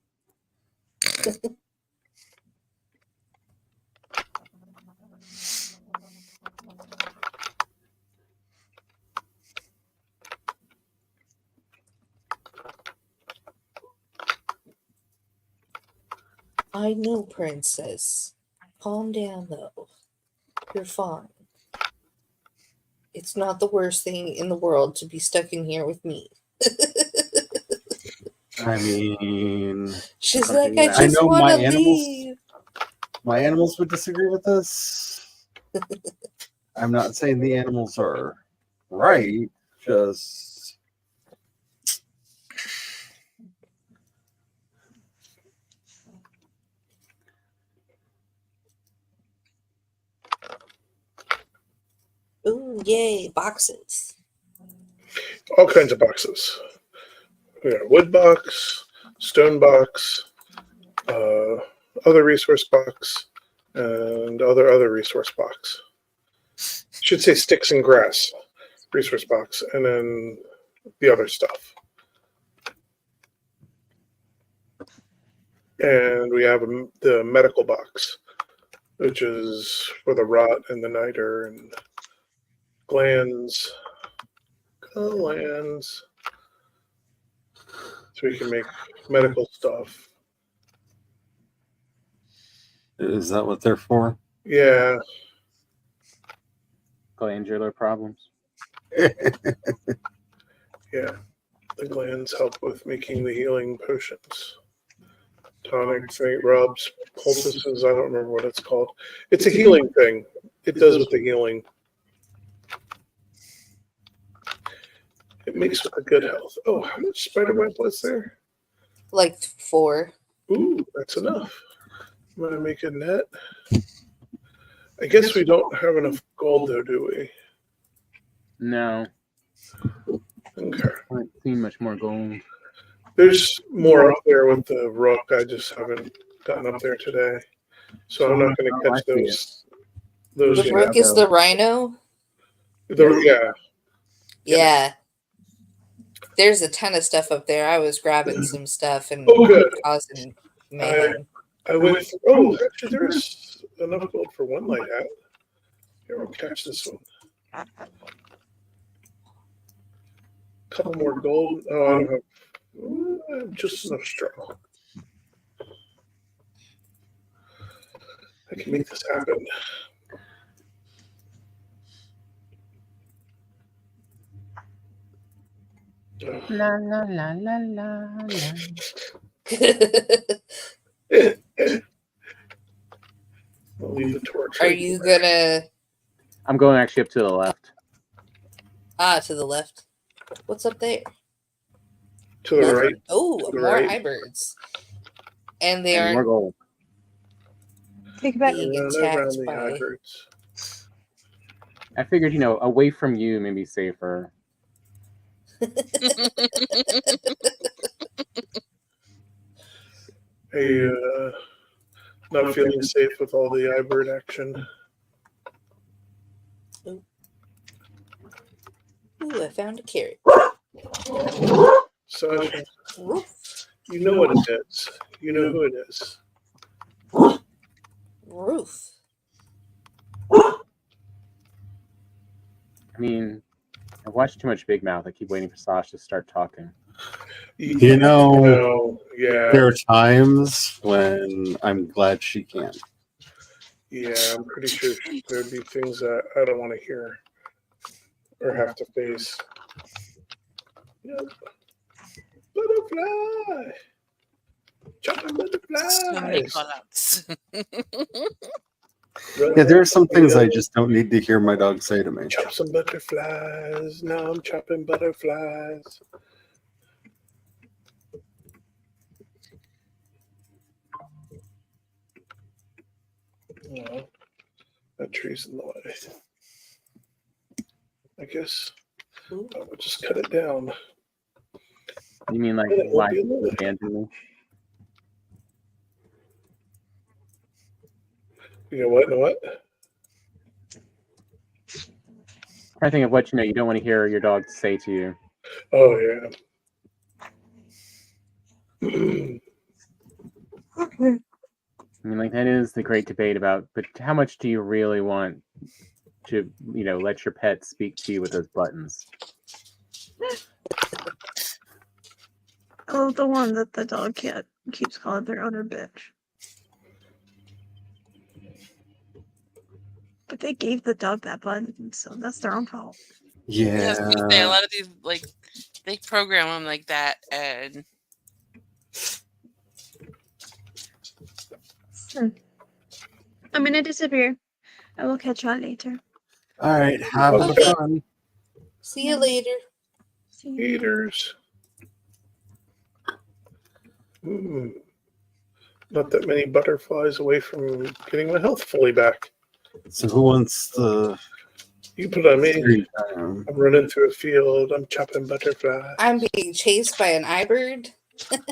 D: I know, princess. Calm down, though. You're fine. It's not the worst thing in the world to be stuck in here with me.
C: I mean,
D: she's like, I just want to leave.
C: My animals would disagree with this. I'm not saying the animals are right, just
D: Yay, boxes.
E: All kinds of boxes. We got wood box, stone box, other resource box, and other resource box. Should say sticks and grass resource box, and then the other stuff. And we have the medical box, which is for the rot and the niter and glands. So we can make medical stuff.
C: Is that what they're for?
E: Yeah.
G: Glandular problems.
E: Yeah. The glands help with making the healing potions. Tonic, faint rubs, poultices, I don't remember what it's called. It's a healing thing. It does with the healing. It makes with a good health. Oh, how much spider web was there?
D: Like 4.
E: Ooh, that's enough. I'm gonna make a net. I guess we don't have enough gold though, do we?
G: No,
E: Okay.
G: I haven't seen much more gold.
E: There's more up there with the rook. I just haven't gotten up there today. So I'm not gonna
G: Oh, I
E: catch
G: see
E: those. Those
D: The rook is the rhino?
E: yeah.
D: Yeah. There's a ton of stuff up there. I was grabbing some stuff and
E: Oh, good.
D: causing mayhem.
E: I went. Oh, actually, there's enough gold for one light hat. Here, I'll catch this one. Couple more gold. Oh, I don't have just enough straw. I can make this happen.
G: La la la la la la.
E: I'll leave the torch.
D: Are you gonna
G: I'm going actually up to the left.
D: to the left? What's up there?
E: to the right?
D: Oh,
E: To the
D: more
E: right.
D: hybrids. And they
G: And more
D: are
G: gold.
F: Take it back.
D: being
E: And around
D: attacked
E: the
D: by
E: hybrids.
G: I figured, away from you may be safer.
E: Hey, not feeling safe with all the hybrid action.
D: Ooh, I found a carrot.
E: Sasha,
D: Roof.
E: you know what it is. You know who it is.
D: Roof.
G: I mean, I've watched too much Big Mouth. I keep waiting for Sasha to start talking.
C: You know,
E: Yeah,
C: there are times when I'm glad she can.
E: yeah, I'm pretty sure there'd be things that I don't want to hear or have to face. Yep. Butterfly! Chopping
H: So many
E: butterflies!
H: call-outs.
C: Yeah, there are some things I just don't need to hear my dog say to me.
E: Chop some butterflies. Now I'm chopping butterflies. No, that tree's in the way. I guess I will just cut it down.
G: You mean like
E: Yeah, it
G: why
E: won't be
G: you
E: lit.
G: abandon me?
E: You know what?
G: I think of what you don't want to hear your dog say to you.
E: Oh yeah.
G: I mean, like that is the great debate about, but how much do you really want to, let your pet speak to you with those buttons?
F: Oh, the one that the dog cat keeps calling their owner bitch. But they gave the dog that button, so that's their own fault.
H: Yeah, I was gonna say, a
C: Yeah.
H: lot of these, they program them like that, and
F: I'm gonna disappear. I will catch y'all later.
C: All right, have
D: Okay.
C: fun.
D: See you later.
F: See you.
E: Eaters. Not that many butterflies away from getting my health fully back.
C: So who wants the
E: You can put it on me.
C: Screen time.
E: I'm running through a field. I'm chopping butterflies.
D: I'm being chased by an iBird.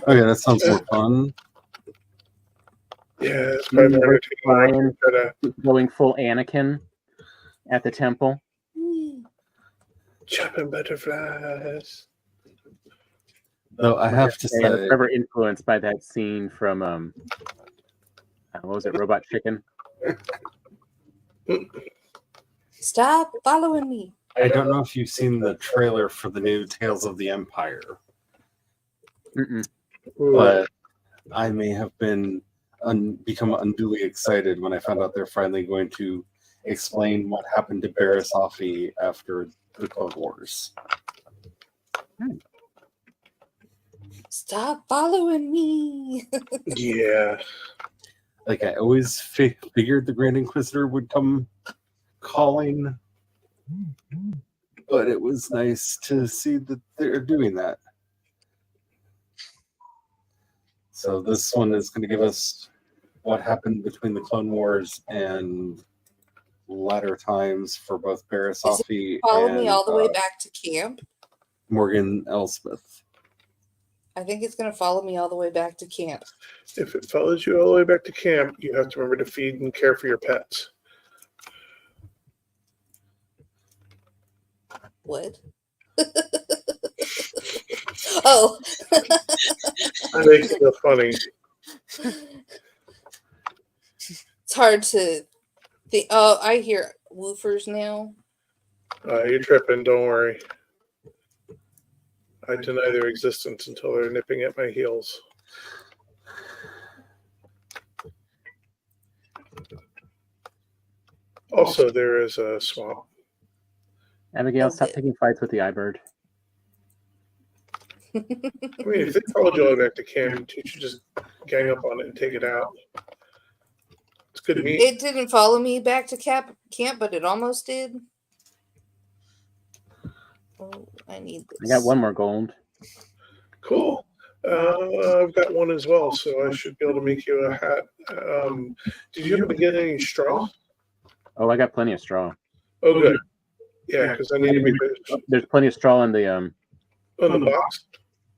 C: Oh yeah, that sounds more fun.
E: Yeah, it's probably more entertaining.
G: Brian going full Anakin at the temple.
E: Chopping butterflies.
C: Though I have to
G: I was
C: say,
G: forever influenced by that scene from what was it, Robot Chicken?
D: Stop following me.
C: I don't know if you've seen the trailer for the new Tales of the Empire,
G: Mm-mm.
C: but I may have been become unduly excited when I found out they're finally going to explain what happened to Barriss Offee after the Clone Wars.
D: Stop following me.
E: Yeah.
C: Like I always figured the Grand Inquisitor would come calling, but it was nice to see that they're doing that. So this one is going to give us what happened between the Clone Wars and latter times for both Barriss Offee
D: Follow
C: and
D: me all the way back to camp.
C: Morgan Elsbeth.
D: I think it's going to follow me all the way back to camp.
E: If it follows you all the way back to camp, you have to remember to feed and care for your pets.
D: What? Oh.
E: That makes it funny.
D: It's hard to think. Oh, I hear woofers now.
E: You're tripping. Don't worry. I deny their existence until they're nipping at my heels. Also, there is a swamp.
G: Abigail, stop taking fights with the iBird.
E: I mean, if they followed you all the way back to camp, you should just gang up on it and take it out. It's good meat.
D: It didn't follow me back to camp, but it almost did. Oh, I need this.
G: I got one more gold.
E: Cool. I've got one as well, so I should be able to make you a hat. Did you happen to get any straw?
G: Oh, I got plenty of straw.
E: Oh, good. Yeah, because I need to make it
G: There's plenty of straw in the
E: on the box.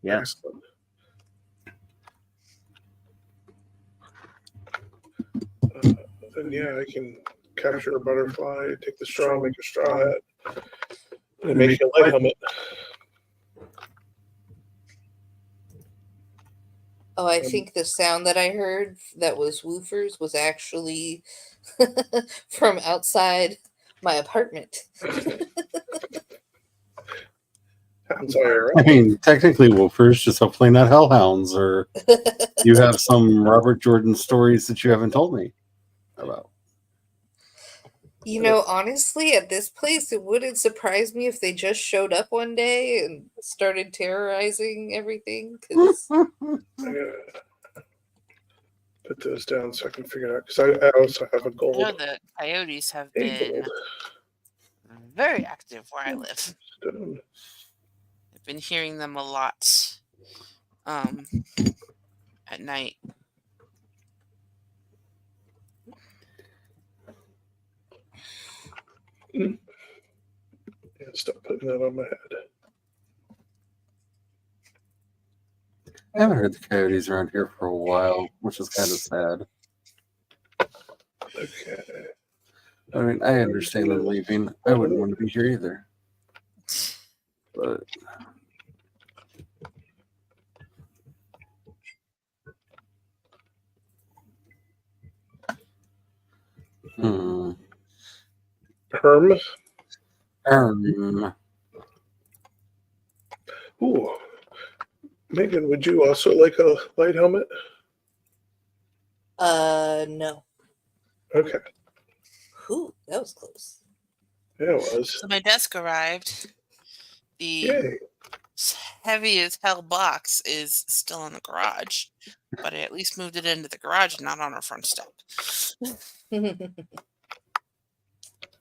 G: yeah.
E: Excellent. Then yeah, I can capture a butterfly, take the straw, make a straw hat, and make you a light helmet.
D: Oh, I think the sound that I heard that was woofers was actually from outside my apartment.
E: I'm sorry.
C: I mean, technically, woofers, just hopefully not hellhounds, or you have some Robert Jordan stories that you haven't told me about.
D: You know, honestly, at this place, it wouldn't surprise me if they just showed up one day and started terrorizing everything. 'Cause
E: I gotta put those down so I can figure it out. Because I also have a
H: I
E: gold.
H: know the coyotes have
E: A
H: been
E: gold
H: very active where I live.
E: stone.
H: I've been hearing them a lot at night.
E: Yeah, stop putting that on my head.
C: I haven't heard the coyotes around here for a while, which is kind of sad.
E: Okay.
C: I mean, I understand them leaving. I wouldn't want to be here either. But
E: Herm.
C: um,
E: Ooh. Megan, would you also like a light helmet?
D: no.
E: Okay.
D: Whew, that was close.
E: Yeah, it was.
H: So my desk arrived. The
E: Yay.
H: heavy as hell box is still in the garage, but I at least moved it into the garage and not on our front step.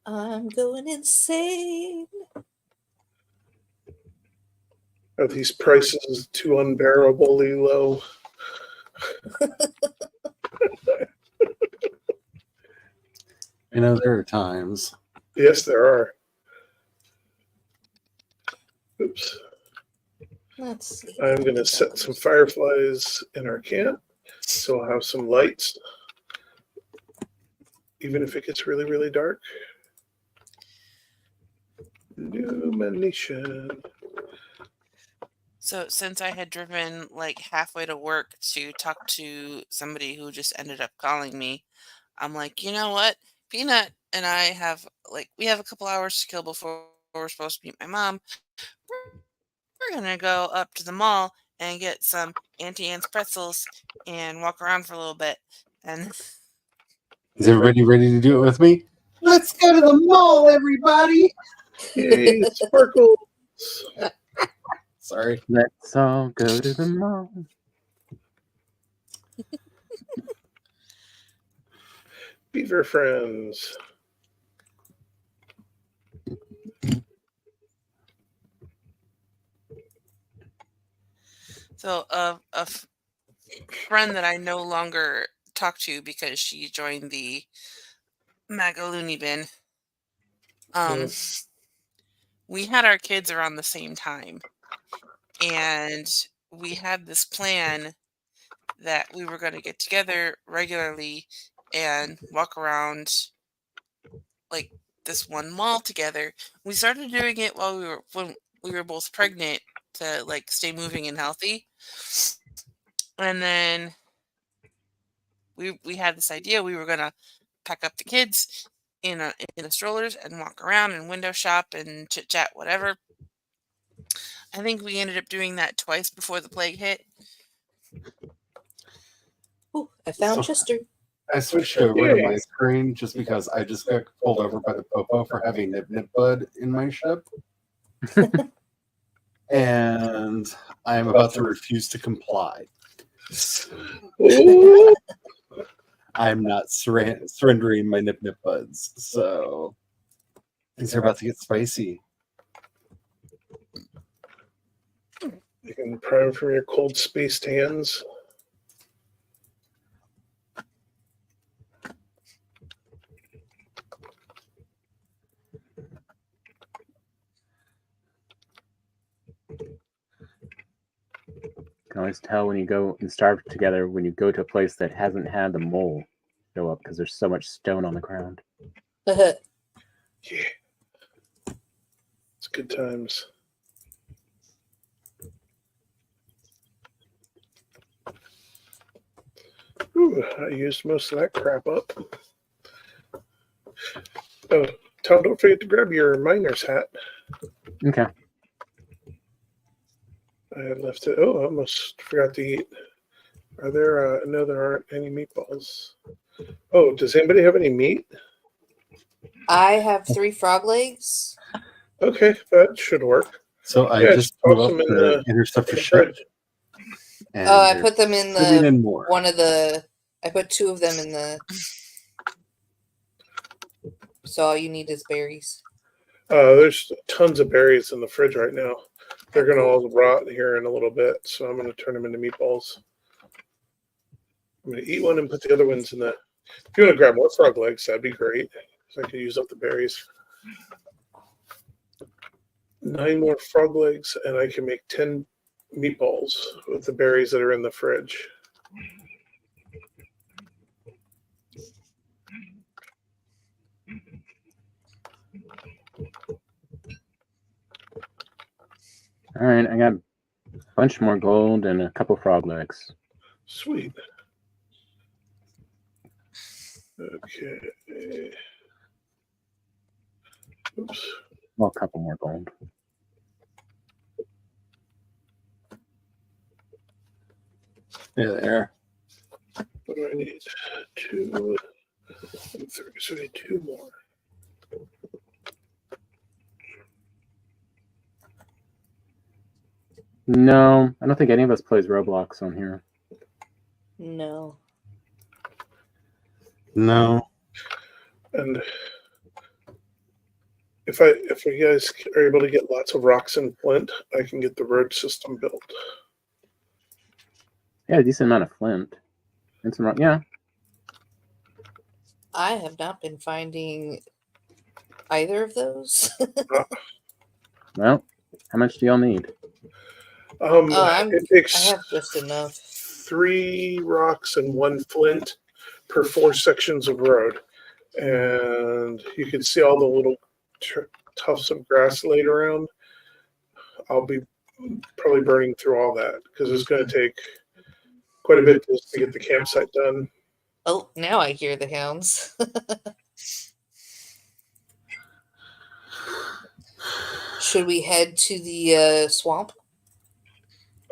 D: I'm going insane.
E: Are these prices too unbearably low?
C: you know, there are times.
E: Yes, there are. Oops.
D: Let's see.
E: I'm going to set some fireflies in our camp, so we'll have some lights, even if it gets really, really dark. Illumination.
H: So since I had driven like halfway to work to talk to somebody who just ended up calling me, I'm like, you know what? Peanut and I have we have a couple hours to kill before we're supposed to meet my mom. We're gonna go up to the mall and get some Auntie Anne's pretzels and walk around for a little bit. And
C: Is everybody ready to do it with me? Let's go to the mall, everybody.
E: Yay, sparkles.
C: Sorry.
G: Let's all go to the mall.
E: Beaver friends.
H: so friend that I no longer talk to because she joined the MAGA loony bin. We had our kids around the same time, and we had this plan that we were going to get together regularly and walk around like this one mall together. We started doing it when we were both pregnant to like stay moving and healthy. And then we had this idea we were going to pack up the kids in the strollers and walk around and window shop and chit chat, whatever. I think we ended up doing that twice before the plague hit.
D: Oh, I found
C: So-
D: Chester.
C: I switched over to my screen just because I just got pulled over by the popo for having Nip Nip Bud in my ship. And I am about to refuse to comply.
E: Ooh.
C: I'm not surrendering my Nip Nip Buds. So things are about to get spicy.
E: You can prime from your cold spaced hands.
G: You can always tell when you go and starve together when you go to a place that hasn't had the mole show up because there's so much stone on the ground.
E: Yeah. It's good times. Ooh, I used most of that crap up. Oh, Tom, don't forget to grab your miner's hat.
G: Okay.
E: I had left it. Oh, I almost forgot to eat. Are there? No, there aren't any meatballs. Oh, does anybody have any meat?
D: I have 3 frog legs.
E: Okay, that should work.
C: So I
E: Yeah,
C: just
E: just
C: blew
E: toss
C: up
E: them in
C: the
E: the
C: interceptor ship.
E: fridge.
C: And
D: Oh, I
C: they're
D: put them in
C: putting
D: the
C: in more.
D: one of the. I put 2 of them in the. So all you need is berries.
E: There's tons of berries in the fridge right now. They're going to all rot here in a little bit, so I'm going to turn them into meatballs. I'm going to eat one and put the other ones in the. If you want to grab more frog legs, that'd be great. So I could use up the berries. 9 more frog legs, and I can make 10 meatballs with the berries that are in the fridge.
G: All right, I got a bunch more gold and a couple frog legs.
E: Sweet. Okay. Oops.
G: Well, a couple more gold.
C: There.
E: What do I need? 2 and 3. So I need 2 more.
G: No, I don't think any of us plays Roblox on here.
D: No.
C: No.
E: And if you guys are able to get lots of rocks and flint, I can get the road system built.
G: Yeah, a decent amount of flint. And some rock. Yeah.
D: I have not been finding either of those.
G: Well, How much do y'all need?
D: I
E: It takes
D: have just enough.
E: 3 rocks and 1 flint per 4 sections of road, and you can see all the little tufts of grass laid around. I'll be probably burning through all that because it's going to take quite a bit just to get the campsite done.
D: Oh, now I hear the hounds. Should we head to the swamp?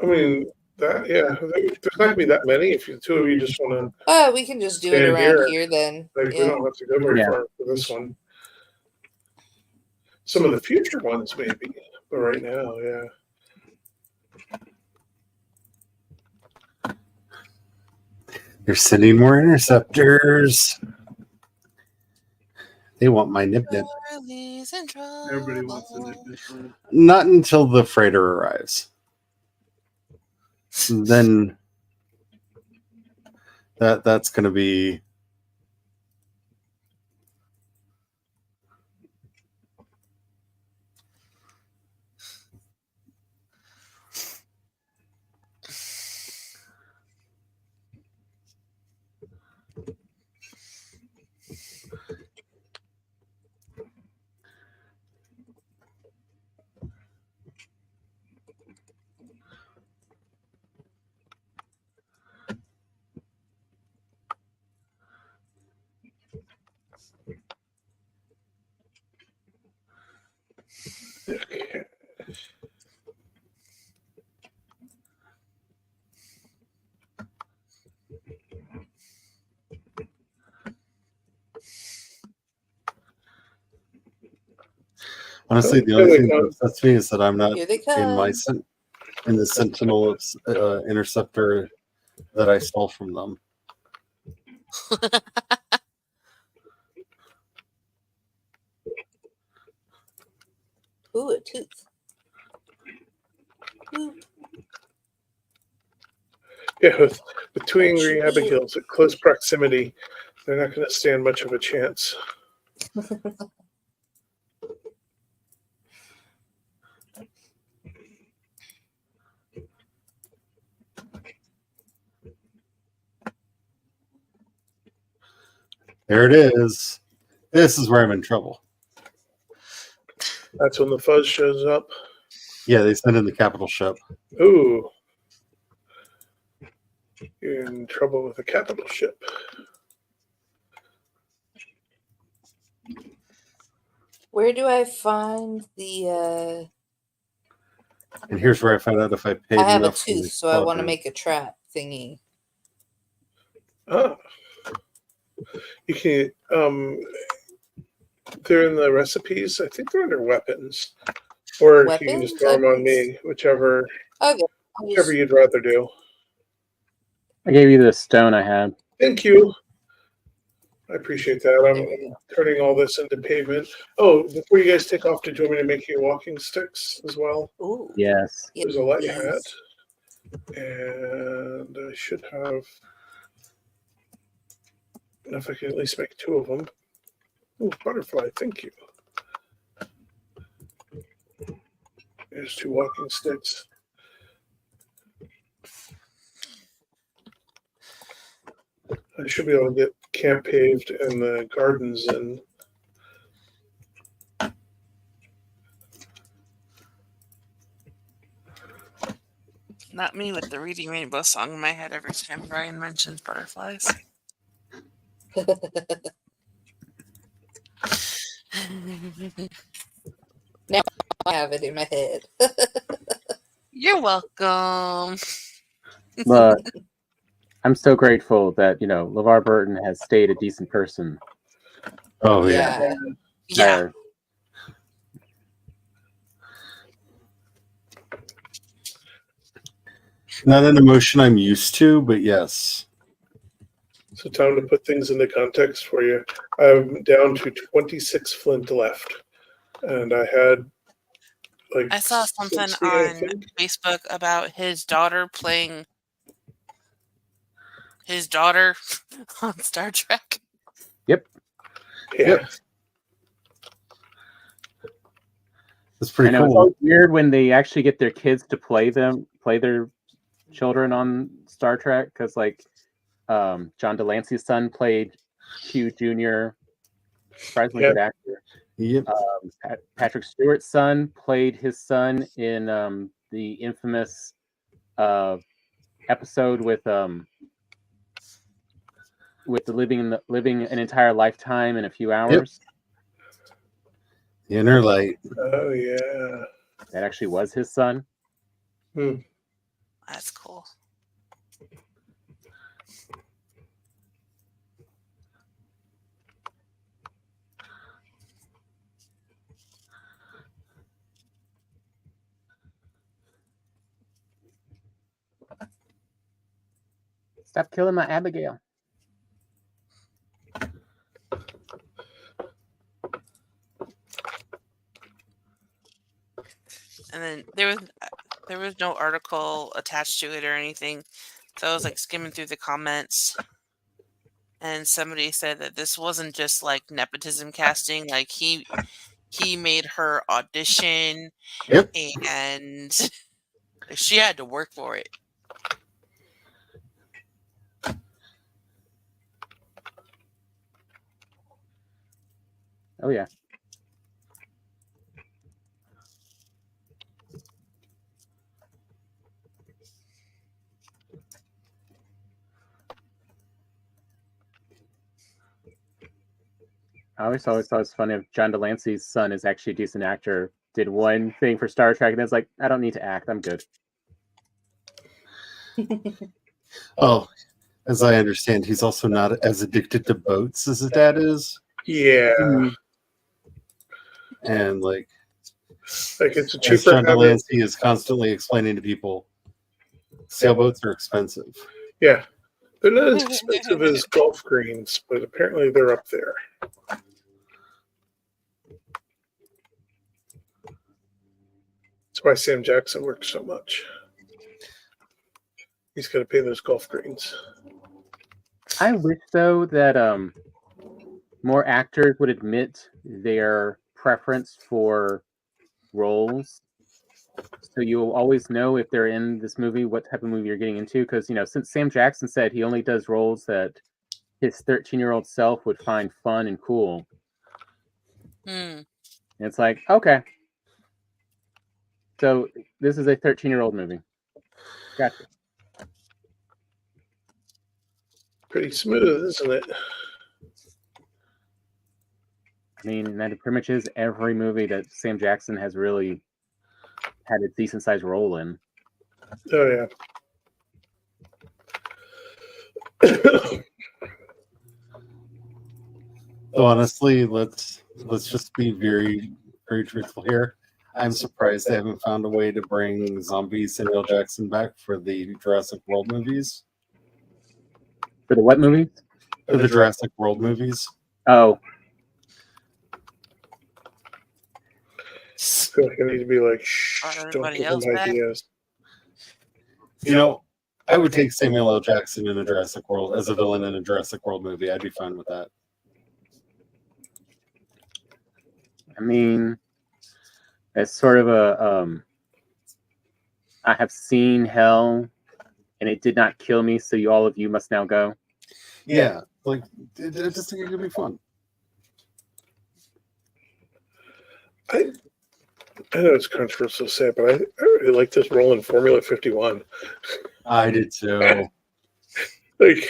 E: I mean, there's not going to be that many if you 2 of you just want to.
D: We can just do it
E: Stand
D: around
E: here.
D: here then.
E: Like, we
D: Yeah.
E: don't have to go very
G: Yeah.
E: far for this one. Some of the future ones, maybe, but right now, yeah.
C: They're sending more interceptors. They want my nip-nip.
H: Charlie's in trouble.
E: Everybody wants to nip this one.
C: Not until the freighter arrives. Then that's going to be...
E: Okay.
C: Honestly, the
E: Here
C: only
E: they
C: thing
E: come.
C: that upsets me is that I'm not
D: Here they
C: in my
D: come.
C: in the Sentinel interceptor that I stole from them.
D: Ooh, a tooth. Ooh.
E: Yeah, with 2 angry Abigails at close proximity, they're not going to stand much of a chance.
C: There it is. This is where I'm in trouble.
E: That's when the fuzz shows up.
C: Yeah, they sent in the capital ship.
E: Ooh. You're in trouble with the capital ship.
D: Where do I find the
C: And here's where I found out if I paid
D: I have a
C: enough for the
D: tooth, so I want to
C: squadron.
D: make a trap thingy.
E: Ah. You can they're in the recipes. I think they're under weapons. Or you can just
D: Weapons?
E: throw them on me, whichever
D: Okay.
E: you'd rather do.
G: I gave you the stone I had.
E: Thank you. I appreciate that.
D: There
E: I'm
D: we go.
E: turning all this into pavement. Oh, before you guys take off, did you want me to make you walking sticks as well?
D: Ooh.
G: Yes.
D: Yep,
E: There's a light
D: yes.
E: hat. And I should have if I can at least make 2 of them. Ooh, butterfly, thank you. There's 2 walking sticks. I should be able to get camp paved and the gardens in.
H: Not me with the Reading Rainbow song in my head every time Brian mentions butterflies.
D: Now I have it in my head.
H: You're welcome.
G: But I'm so grateful that, LeVar Burton has stayed a decent person.
C: Oh, yeah.
H: Yeah.
C: Not an emotion I'm used to, but yes.
E: So time to put things into context for you. I'm down to 26 flint left. And I had
H: I saw something
E: 60, I
H: on
E: think.
H: Facebook about his daughter playing his daughter on Star Trek.
E: Yeah.
C: Yep. It's pretty
G: I know it's
C: cool.
G: always weird when they actually get their kids to play their children on Star Trek, because like John Delancey's son played Q Jr. Surprisingly good actor.
C: Yep.
G: Patrick Stewart's son played his son in the infamous episode with the living an entire lifetime in a few hours.
C: The Inner Light.
E: Oh yeah.
G: That actually was his son.
H: That's cool.
G: Stop killing my Abigail.
H: And then there was no article attached to it or anything, so I was like skimming through the comments, and somebody said that this wasn't just like nepotism casting. Like he made her audition, and she had to work for it.
G: Oh yeah. I always thought it was funny if John Delancey's son is actually a decent actor, did one thing for Star Trek, and it's like, I don't need to act, I'm good.
C: Oh, as I understand, he's also not as addicted to boats as his dad is.
E: Yeah.
C: And like
E: it's a
C: as
E: cheaper
C: John
E: habit.
C: Delancey is constantly explaining to people, sailboats are expensive.
E: Yeah. They're not as expensive as golf greens, but apparently they're up there. That's why Sam Jackson works so much. He's got to pay those golf greens.
G: I wish though that more actors would admit their preference for roles, so you'll always know if they're in this movie what type of movie you're getting into. Because since Sam Jackson said he only does roles that his 13-year-old self would find fun and cool, and it's like, okay, so this is a 13-year-old movie. Gotcha.
E: Pretty smooth, isn't it?
G: I mean, that pretty much is every movie that Sam Jackson has really had a decent sized role in.
E: Oh yeah.
C: Honestly, let's just be very, very truthful here. I'm surprised they haven't found a way to bring zombie Samuel Jackson back for the Jurassic World movies.
G: For the what movies?
C: For the Jurassic World movies.
G: Oh.
E: I feel like I need to be like, shh, don't
H: everybody
E: give
H: else
E: them
H: back?
E: ideas.
C: I would take Samuel L. Jackson in a Jurassic World as a villain in a Jurassic World movie. I'd be fine with that.
G: I mean, it's sort of a I have seen hell and it did not kill me, so all of you must now go.
C: Yeah, like I just think it could be fun.
E: I know it's controversial to say, but I really like this role in Formula 51.
C: I did too.
E: Like,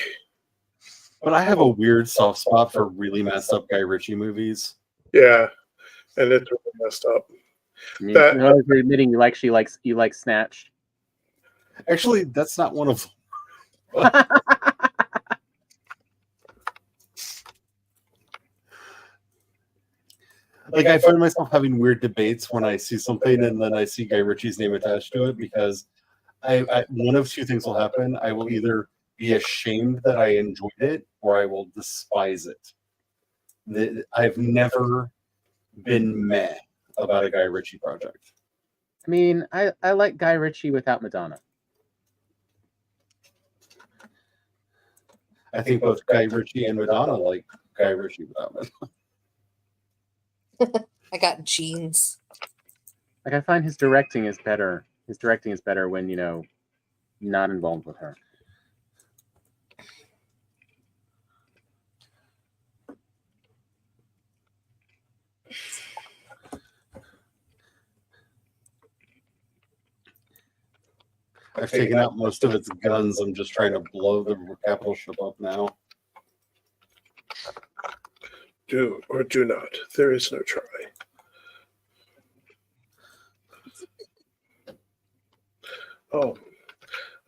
C: but I have a weird soft spot for really messed up Guy Ritchie movies.
E: Yeah, and it's really messed up.
G: I mean, you're admitting you like Snatch.
C: Actually, that's not one of them. Like, I find myself having weird debates when I see something and then I see Guy Ritchie's name attached to it, because I one of two things will happen. I will either be ashamed that I enjoyed it, or I will despise it. I've never been meh about a Guy Ritchie project.
G: I mean, I like Guy Ritchie without Madonna.
C: I think both Guy Ritchie and Madonna like Guy Ritchie without Madonna.
D: I got jeans.
G: Like I find his directing is better. His directing is better when not involved with her.
C: I've taken out most of its guns. I'm just trying to blow the capital ship up now.
E: Do or do not. There is no try. Oh,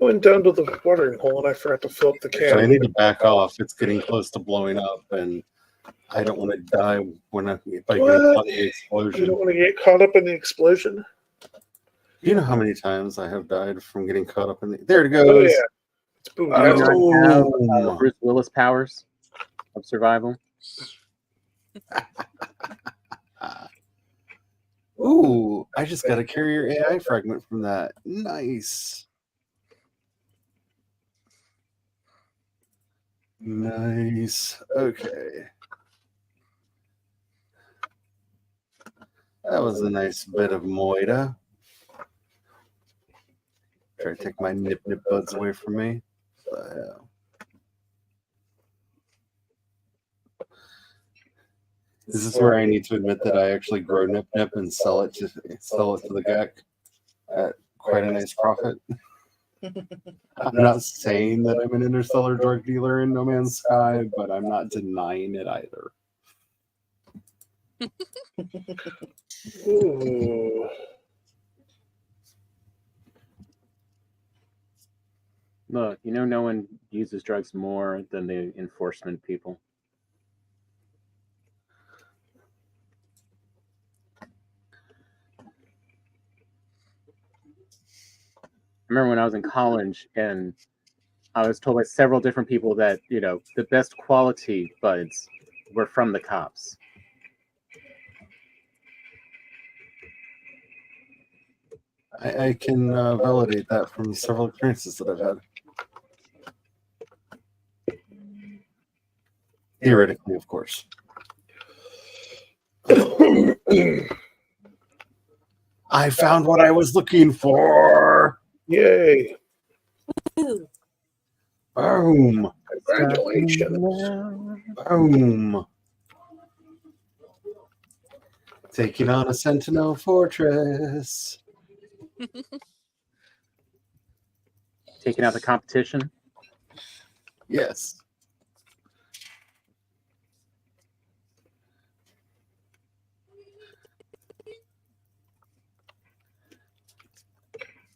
E: I went down to the watering hole and I forgot to fill up the
C: So I
E: can.
C: need to back off. It's getting close to blowing up, and I don't want to die if I get caught in the
E: You
C: explosion.
E: don't want to get caught up in the explosion?
C: You know how many times I have died from getting caught up in the... There it
E: Oh,
C: goes.
E: yeah. It's boom.
G: Do you not
C: Oh.
G: have Bruce Willis powers of survival?
C: Ooh, I just got a carrier AI fragment from that. Nice. Nice. Okay. That was a nice bit of Moida. Try to take my nip buds away from me. This is where I need to admit that I actually grow nip and sell it to the GEC at quite a nice profit. I'm not saying that I'm an interstellar drug dealer in No Man's Sky, but I'm not denying it either.
E: Ooh.
G: Look, no one uses drugs more than the enforcement people. I remember when I was in college and I was told by several different people that, the best quality buds were from the cops.
C: I can validate that from several experiences that I've had. Theoretically, of course. I found what I was looking for.
E: Yay.
C: Boom.
E: Congratulations.
C: Boom. Taking on a Sentinel fortress.
G: Taking out the competition?
C: Yes.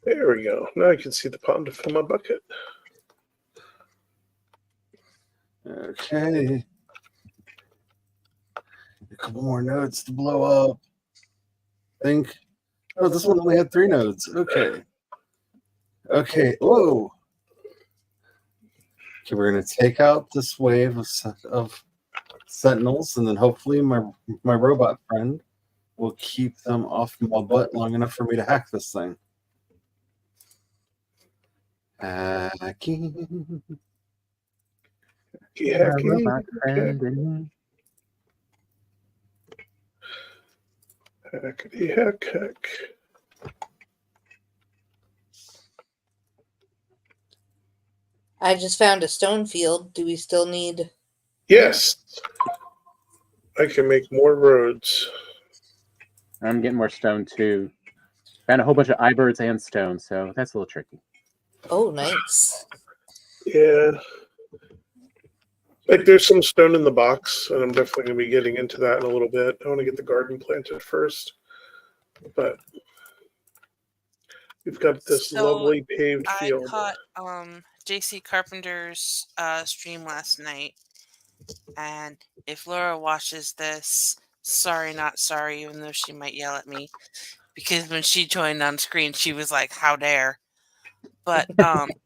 E: There we go. Now I can see the pond to fill my bucket.
C: Okay. A couple more nodes to blow up. Think. Oh, this one only had 3 nodes. Okay. Okay. Whoa. Okay, we're gonna take out this wave of sentinels, and then hopefully my robot friend will keep them off my butt long enough for me to hack this thing. Hacking.
G: Robot friend in me.
E: Hackety hack hack.
D: I just found a stone field. Do we still need?
E: Yes. I can make more roads.
G: I'm getting more stone too. Found a whole bunch of iBirds and stone, so that's a little tricky.
D: Oh, nice.
E: Yeah. Like there's some stone in the box, and I'm definitely going to be getting into that in a little bit. I want to get the garden planted first. But we've got this
H: So,
E: lovely paved
H: I
E: field.
H: caught JC Carpenter's stream last night, and if Laura watches this, sorry not sorry, even though she might yell at me, because when she joined on screen she was like, how dare. But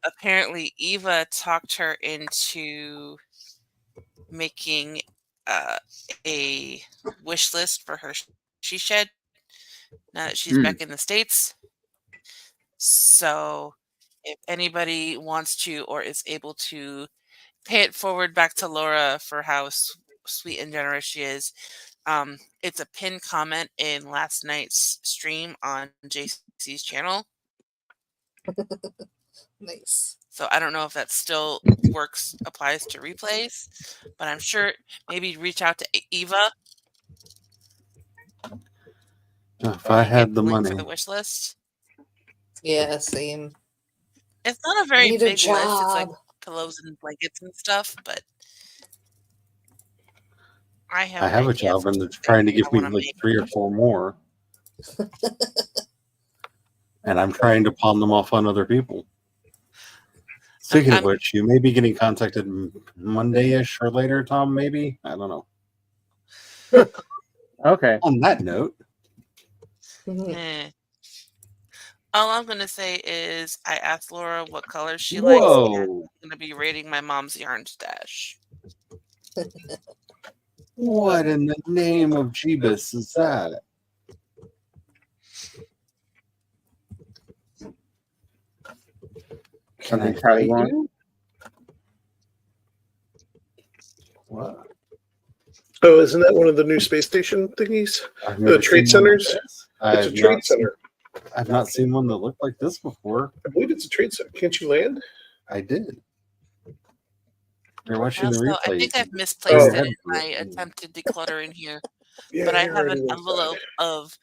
H: apparently Eva talked her into making a wish list for her she shed now that she's back in the States. So if anybody wants to or is able to pay it forward back to Laura for how sweet and generous she is, It's a pinned comment in last night's stream on JC's channel.
D: Nice.
H: So I don't know if that still applies to replays, but I'm sure maybe reach out to Eva.
C: If I had the
H: link
C: money.
H: for the wish list.
D: Yeah, same.
H: It's not a very
D: Need a
H: big list. It's like
D: job.
H: pillows and blankets and stuff, but I have
C: I have
H: an
C: a
H: idea
C: job
H: for
C: and they're
H: something
C: trying to
H: I
C: give me
H: wanna
C: like
H: make.
C: 3 or 4 more. And I'm trying to pawn them off on other people. Speaking of which, you may be getting contacted Monday-ish or later, Tom, maybe? I don't know.
G: Okay.
C: On that note.
H: Eh. All I'm going to say is I asked Laura what color she likes, and
C: Whoa.
H: I'm going to be rating my mom's yarn stash.
C: What in the name of Jeebus is that? Can I
G: Charlie
C: fight
G: want?
C: you? What?
E: Oh, isn't that one of the new space station thingies?
C: I've
E: The
C: never
E: trade
C: seen one like
E: centers?
C: this.
E: It's a trade center.
C: I've not seen one that looked like this before.
E: I believe it's a trade center. Can't you land?
C: I did. You're watching the
H: Also,
C: replay.
H: I think
C: you
H: I've
C: can
H: misplaced
C: go
H: it
C: ahead
H: in
C: and
H: my
C: do it.
H: attempted declutter in here.
E: Yeah,
H: But I
E: you're
H: have
E: right
H: an
E: on the
H: envelope of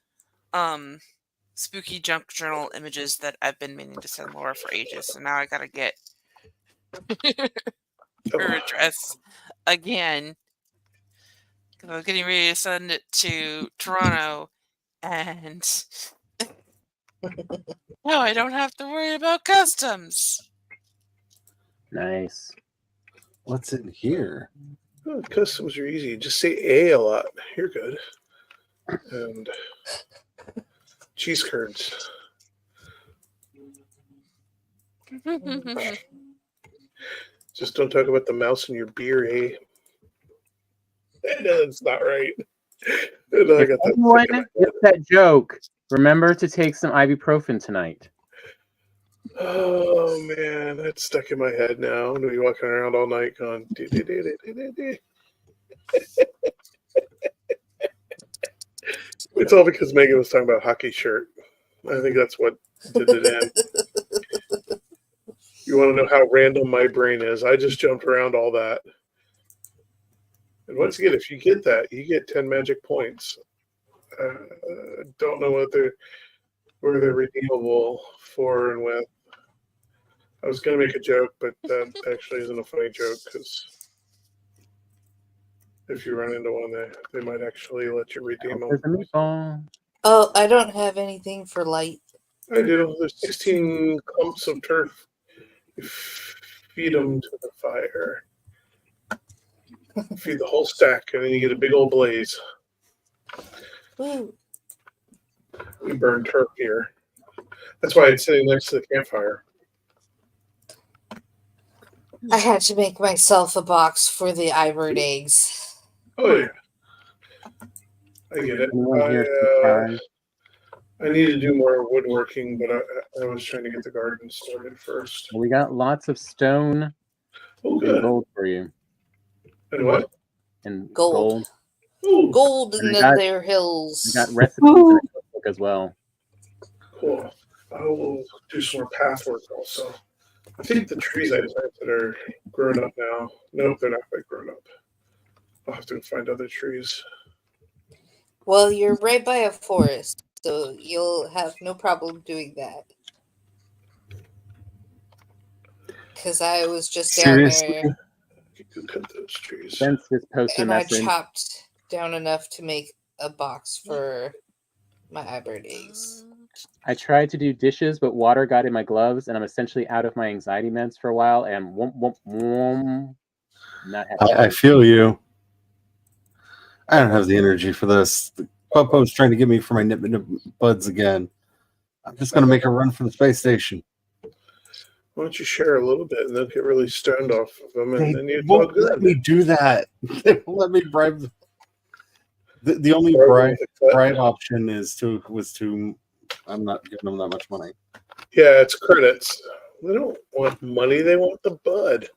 H: spooky junk journal images that I've been meaning to send Laura for ages. So now I got to get her address again. Because I was getting ready to send it to Toronto. And now I don't have to worry about customs.
G: Nice.
C: What's in here?
E: Oh, customs are easy. Just say A a lot. You're good. And cheese curds. Just don't talk about the mouse in your beer, eh? No, that's not right. No, I
G: If
E: got that
G: anyone
E: stuck in my
G: gets that joke, remember to take some ibuprofen tonight.
E: Oh man, that's stuck in my head now. I'm gonna be walking around all night going. It's all because Megan was talking about hockey shirt. I think that's what did it in. You want to know how random my brain is? I just jumped around all that. And once again, if you get that, you get 10 magic points. Don't know where they're redeemable for and with. I was going to make a joke, but that actually isn't a funny joke because if you run into one, they might actually let you redeem them.
G: There's a meatball.
D: Oh, I don't have anything for light.
E: I do. There's 16 clumps of turf. You feed them to the fire. Feed the whole stack, and then you get a big old blaze.
D: Ooh.
E: We burn turf here. That's why it's sitting next to the campfire.
D: I had to make myself a box for the ivory eggs.
E: Oh yeah, I get it.
G: Anyone here surprised?
E: I need to do more woodworking, but I was trying to get the garden started first.
G: We got lots of stone
E: Oh,
G: and
E: good.
G: gold for you.
E: And what?
G: And
D: Gold.
E: Ooh,
D: Gold in
G: And I got-
D: their hills.
G: We got recipes in the cookbook as well.
E: cool. I will do some more path work also. I think the trees I planted are grown up now. Nope, they're not quite grown up. I'll have to find other trees.
D: Well, you're right by a forest, so you'll have no problem doing that. Because I was just down
C: Seriously?
D: there
E: You could cut those trees.
G: Vince just posted a
D: and I
G: message.
D: chopped down enough to make a box for my hybrid eggs.
G: I tried to do dishes, but water got in my gloves, and I'm essentially out of my anxiety meds for a while. And not happy.
C: I feel you. I don't have the energy for this. The Popo's trying to get me for my nip buds again. I'm just going to make a run for the space station.
E: Why don't you share a little bit and they'll get really stoned off of them and then
C: They
E: you'd all
C: won't let
E: good.
C: me do that. They won't let me bribe them. The only bribe option was to I'm not giving them that much money.
E: Yeah, it's credits. They don't want money, they want the bud.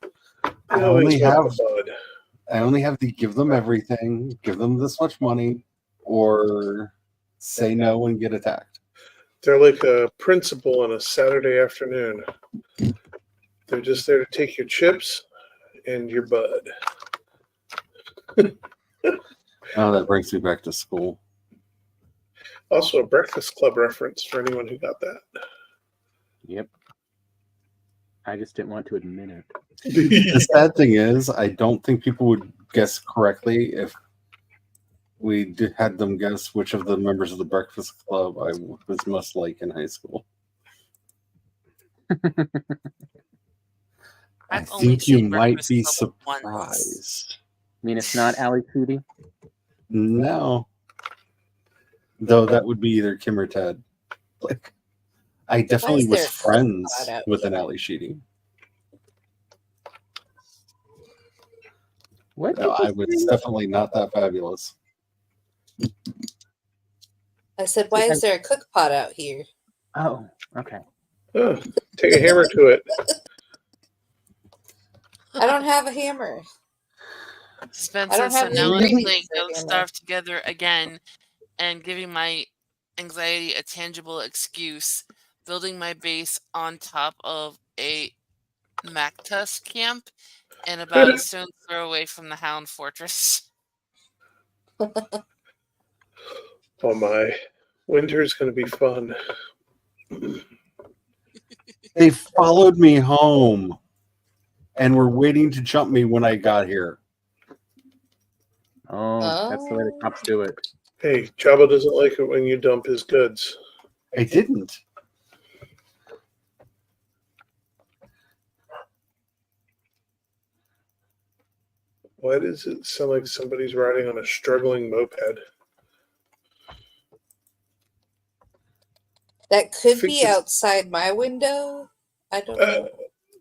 E: They
C: I
E: always
C: only
E: want
C: have
E: the bud.
C: I only have to give them everything, give them this much money, or say no and get attacked.
E: They're like a principal on a Saturday afternoon. They're just there to take your chips and your bud.
C: Oh, that brings me back to school.
E: Also, a Breakfast Club reference for anyone who got that.
G: Yep. I just didn't want to admit it.
C: The sad thing is, I don't think people would guess correctly if we had them guess which of the members of the Breakfast Club I was most like in high school. I
H: I've only
C: think you
H: seen
C: might
H: Breakfast
C: be
H: Club once.
C: surprised.
G: I mean, it's not Ali Foodie.
C: No. Though that would be either Kim or Ted. Like, I definitely
D: is
C: was
D: there a
C: friends
D: cloud out
C: with an
D: here?
C: Ali Sheedy.
G: What?
C: No, I was definitely not that fabulous.
D: I said, why is there a cook pot out here?
G: Oh, okay.
E: Oh, take a hammer to it.
D: I don't have a hammer.
H: Spencer,
D: don't
H: so
D: have
H: now I'm
C: any
H: playing
D: for
H: Don't
D: hammer.
H: Starve Together again and giving my anxiety a tangible excuse, building my base on top of a Mactus camp and about a stone's throw away from the Hound Fortress.
E: Oh my. Winter's going to be fun.
C: They followed me home and were waiting to jump me when I got here.
G: Oh, that's the way the cops do it.
E: Hey, Jabba doesn't like it when you dump his goods.
C: I didn't.
E: Why does it sound like somebody's riding on a struggling moped?
D: That could be
E: Fix it.
D: outside my window. I don't know.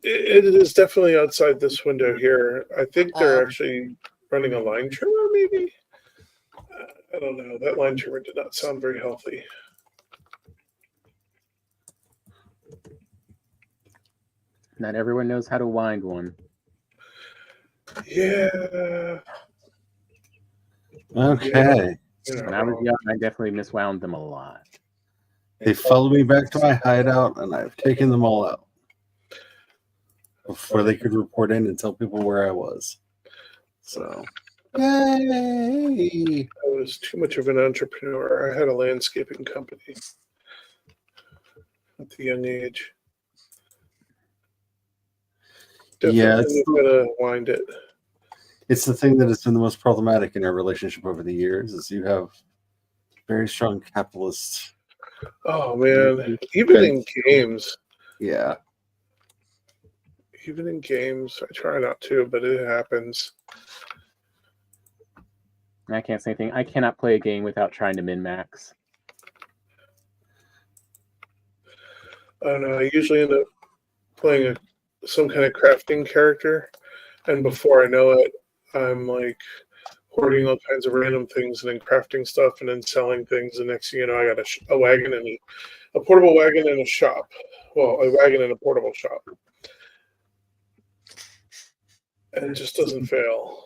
E: It is definitely outside this window here. I think they're
D: Oh.
E: actually running a line trimmer, maybe? I don't know. That line trimmer did not sound very healthy.
G: Not everyone knows how to wind one.
E: Yeah.
C: Okay.
G: When I was young, I definitely miswound them a lot.
C: They followed me back to my hideout, and I've taken them all out before they could report in and tell people where I was. So, yay!
E: I was too much of an entrepreneur. I had a landscaping company at the young age.
C: Yeah,
E: Definitely gotta wind it.
C: It's the thing that has been the most problematic in our relationship over the years is you have very strong capitalists.
E: Oh man, even in games,
C: Yeah.
E: even in games, I try not to, but it happens.
G: I can't say anything. I cannot play a game without trying to min-max.
E: I don't know. I usually end up playing some kind of crafting character, and before I know it, I'm like hoarding all kinds of random things and then crafting stuff and then selling things. And next thing you know, I got a wagon and a portable wagon and a shop. Well, a wagon and a portable shop. And it just doesn't fail.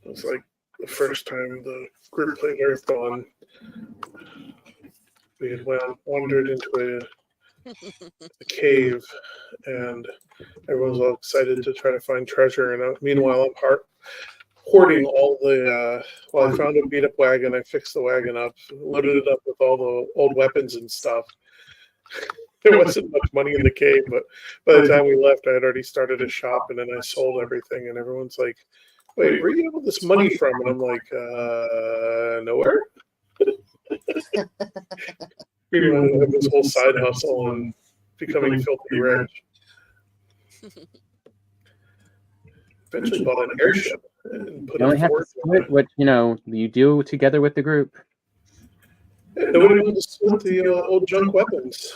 E: It's like the first time the group played Earthdawn. We had wandered into a cave, and everyone was all excited to try to find treasure. And meanwhile, I'm hoarding all the. Well, I found a beat-up wagon. I fixed the wagon up, loaded it up with all the old weapons and stuff. There wasn't much money in the cave, but by the time we left, I had already started a shop, and then I sold everything. And everyone's like, "Wait, where do you have all this money from?" And I'm like, "Nowhere." We wanted to have this whole side hustle and becoming filthy rich. Eventually bought an airship and put
G: You only
E: a
G: have to
E: Ford
G: split what you do together with the group.
E: Nobody wanted to split the old junk weapons.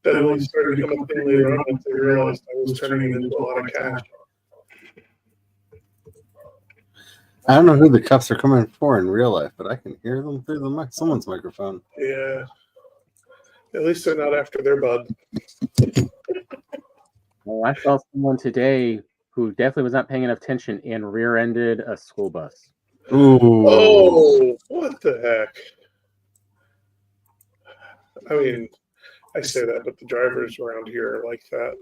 E: That only started becoming a thing later on once they realized I was turning it into a lot of cash.
C: I don't know who the cups are coming for in real life, but I can hear them through the someone's microphone.
E: Yeah. At least they're not after their bud.
G: Well, I saw someone today who definitely was not paying enough attention and rear-ended a school bus.
C: Ooh.
E: Oh, what the heck? I mean, I say that, but the drivers around here are like that.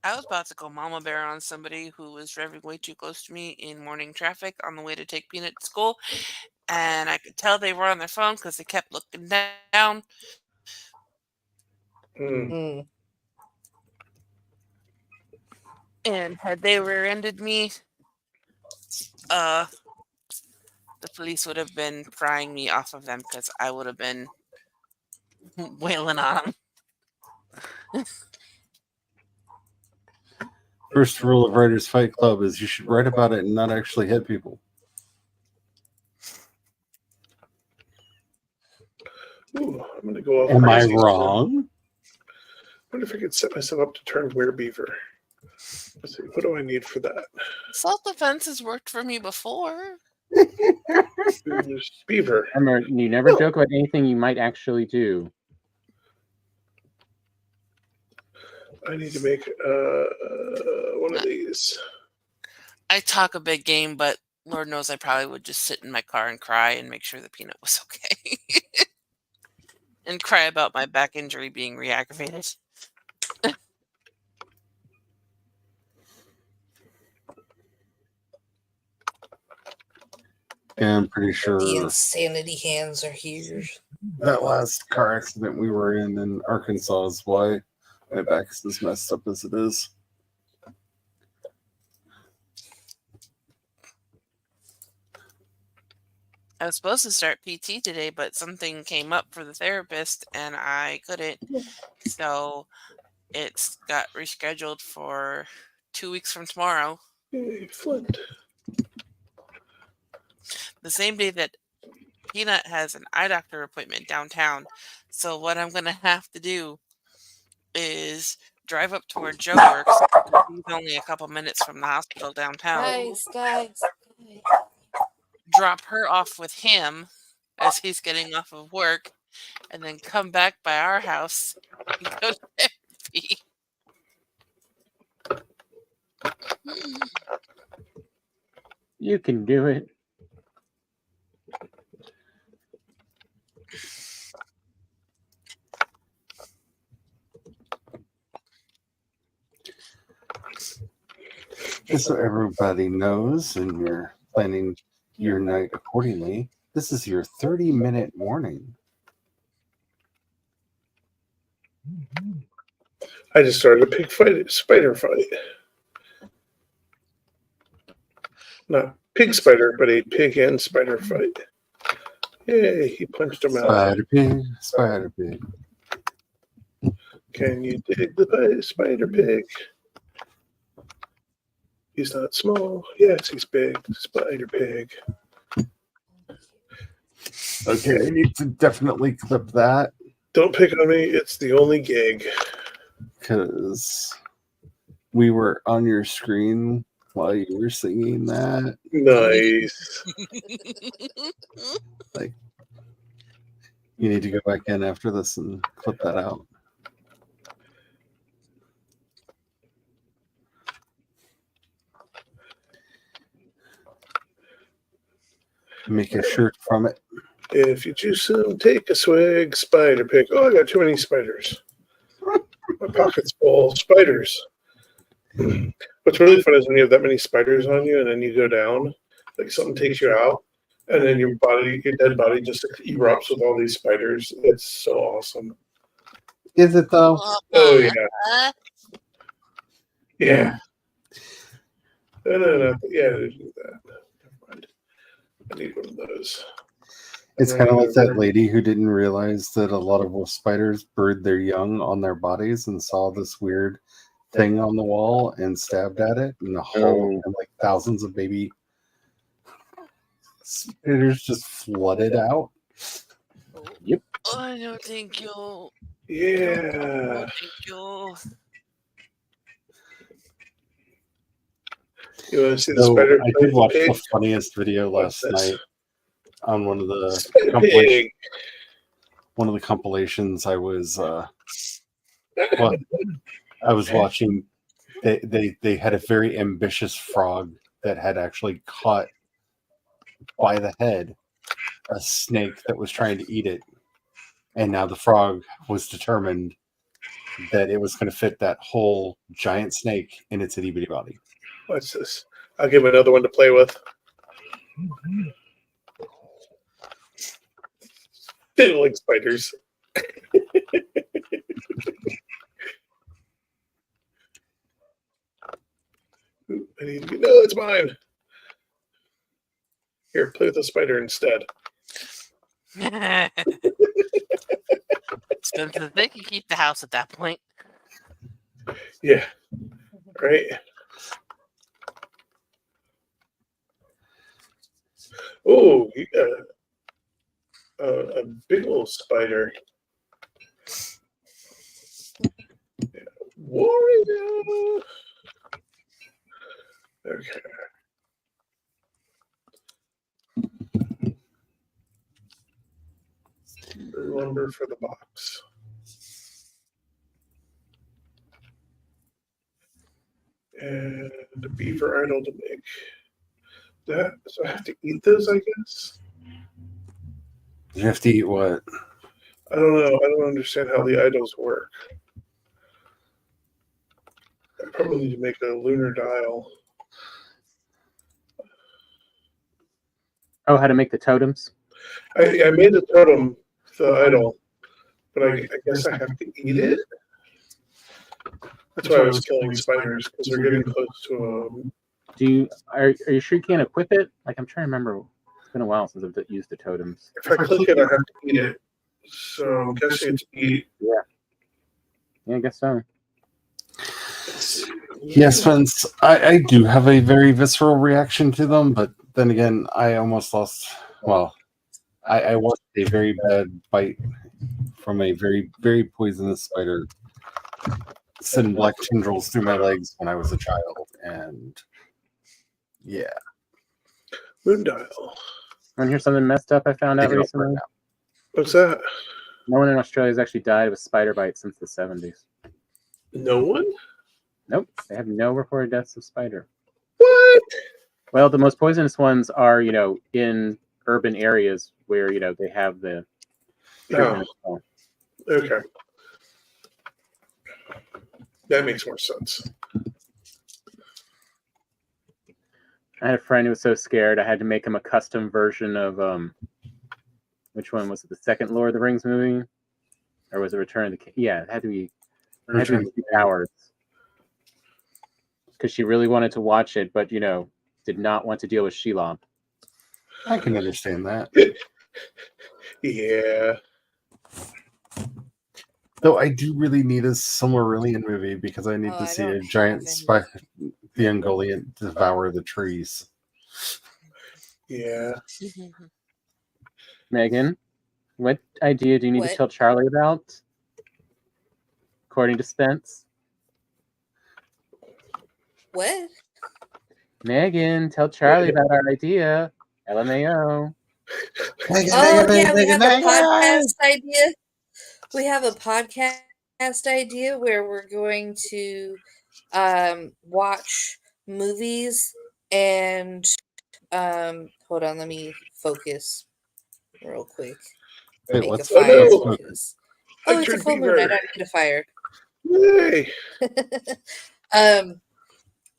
H: I was about to go mama bear on somebody who was driving way too close to me in morning traffic on the way to take Peanut to school. And I could tell they were on their phone because they kept looking down.
E: Mm.
H: And had they rear-ended me, the police would have been prying me off of them because I would have been wailing on them.
C: First rule of Writers Fight Club is you should write about it and not actually hit people.
E: Ooh, I'm going to go off.
C: Am I
E: crazy.
C: wrong?
E: I wonder if I could set myself up to turn werebeaver. Let's see, what do I need for that?
H: Self-defense has worked for me before.
E: Beaver.
G: Remember, you never joke about anything you might actually do.
E: I need to make one of these.
H: I talk a big game, but Lord knows I probably would just sit in my car and cry and make sure the Peanut was okay. And cry about my back injury being re-aggravated.
C: Yeah, I'm pretty sure
D: The insanity hands are here.
C: that last car accident we were in Arkansas is why my back is as messed up as it is.
H: I was supposed to start PT today, but something came up for the therapist and I couldn't. So it's got rescheduled for 2 weeks from tomorrow.
E: Yay, Flint.
H: The same day that Peanut has an eye doctor appointment downtown. So what I'm going to have to do is drive up to where Joe works. He's only a couple minutes from the hospital downtown.
D: Guys.
H: Drop her off with him as he's getting off of work, and then come back by our house and go to therapy.
G: You can do it.
C: Just so everybody knows and you're planning your night accordingly, this is your 30-minute warning.
E: I just started a spider fight. Not pig spider, but a pig and spider fight. Yay, he punched him out.
C: Spider pig.
E: Can you dig the spider pig? He's not small. Yes, he's big. Spider pig.
C: Okay, I need to definitely clip that.
E: Don't pick on me. It's the only gig.
C: Because we were on your screen while you were singing that.
E: Nice.
C: Like, you need to go back in after this and clip that out. Make a shirt from it.
E: If you choose some, take a swig. Spider pig. Oh, I got too many spiders. My pocket's full of spiders. What's really fun is when you have that many spiders on you and then you go down, like something takes you out, and then your dead body just erupts with all these spiders. It's so awesome.
C: Is it though?
E: Oh, yeah. Yeah. No. Yeah, they do that. Never mind. I need one of those.
C: It's kind of like that lady who didn't realize that a lot of spiders bird their young on their bodies and saw this weird thing on the wall and stabbed at it, and the whole and like thousands of baby spiders just flooded out.
G: Yep.
H: Oh, no, thank you.
E: Yeah.
H: No, thank you.
E: You want to see the
C: So
E: spider?
C: I
E: play
C: did watch
E: pig?
C: the funniest video
E: What's
C: last
E: this?
C: night on one of the
E: Spider
C: compilations.
E: pig.
C: One of the compilations I was watching. They had a very ambitious frog that had actually caught by the head a snake that was trying to eat it, and now the frog was determined that it was going to fit that whole giant snake in its itty bitty body.
E: What's this? I'll give him another one to play with. They don't like spiders. Ooh, I need to get. No, it's mine. Here, play with the spider instead.
H: Expensive. They can keep the house at that point.
E: Yeah. Right. Oh, you got a big little spider. Warrior. Okay. Lumber for the box. And a beaver idol to make. That, so I have to eat those, I guess?
C: You have to eat what?
E: I don't know. I don't understand how the idols work. I probably need to make a lunar dial.
G: Oh, how to make the totems?
E: I made the totem, the idol, but I guess I have to eat it? That's why I was killing spiders, because they're getting close to
G: Are you sure you can't equip it? Like, I'm trying to remember. It's been a while since I've used the totems.
E: if I click it, I have to eat it. So I'm guessing it's eat.
G: Yeah, I guess so.
C: Yes, Vince, I do have a very visceral reaction to them, but then again, I almost lost. Well, I watched a very bad bite from a very, very poisonous spider sending black tendrils through my legs when I was a child, and yeah.
E: Moon dial.
G: Want to hear something messed up I found out
C: Take it off
G: recently?
C: right now.
E: What's that?
G: No one in Australia has actually died of a spider bite since the 70s.
E: No one?
G: Nope, they have no reported deaths of spider.
E: What?
G: Well, the most poisonous ones are, in urban areas where, they have the treatment.
E: Oh, okay. That makes more sense.
G: I had a friend who was so scared I had to make him a custom version of which one was it? The second Lord of the Rings movie, or was it Return of the King? Yeah, it had to be.
C: Return of the
G: 2 hours because she really wanted to watch it, but did not want to deal with Shelob.
C: I can understand that.
E: Yeah.
C: Though I do really need a Silmarillion movie because I need
D: Oh,
C: to
D: I
C: see
D: don't
C: a giant
D: have any.
C: spider, the Ungoliant, devour the trees.
E: Yeah.
G: Megan, what idea do you need to
D: What?
G: tell Charlie about? According to Spence.
D: What?
G: Megan, tell Charlie about our idea. LMAO.
D: Oh yeah, we have a podcast idea. We have a podcast idea where we're going to watch movies and hold on, let me focus real quick.
C: Wait,
D: Make
C: what's
D: a fire
E: that?
D: focus. Oh, it's a
E: Electric
D: full moon. I
E: beaver.
D: don't need a fire.
E: Yay.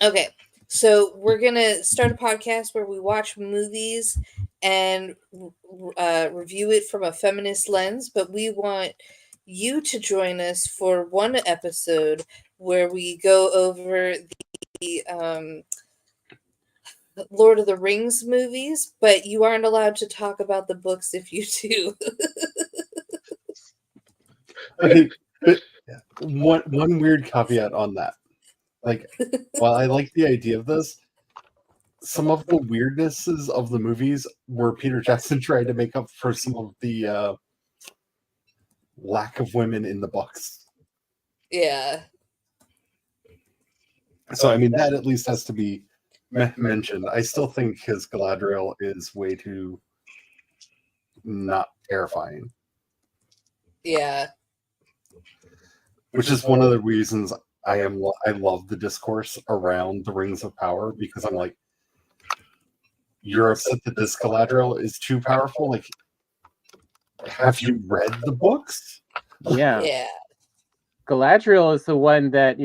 D: Okay, so we're gonna start a podcast where we watch movies and review it from a feminist lens, but we want you to join us for one episode where we go over the Lord of the Rings movies, but you aren't allowed to talk about the books if you do.
C: Okay, but one weird caveat on that. Like, while I like the idea of this, some of the weirdnesses of the movies were Peter Jackson trying to make up for some of the lack of women in the books.
D: Yeah.
C: So, I mean, that at least has to be mentioned, I still think his Galadriel is way too not terrifying.
D: Yeah.
C: Which is one of the reasons I love the discourse around the Rings of Power, because I'm like, you're upset that this Galadriel is too powerful? Like, have you read the books?
G: Yeah.
D: Yeah.
G: Galadriel is the one that,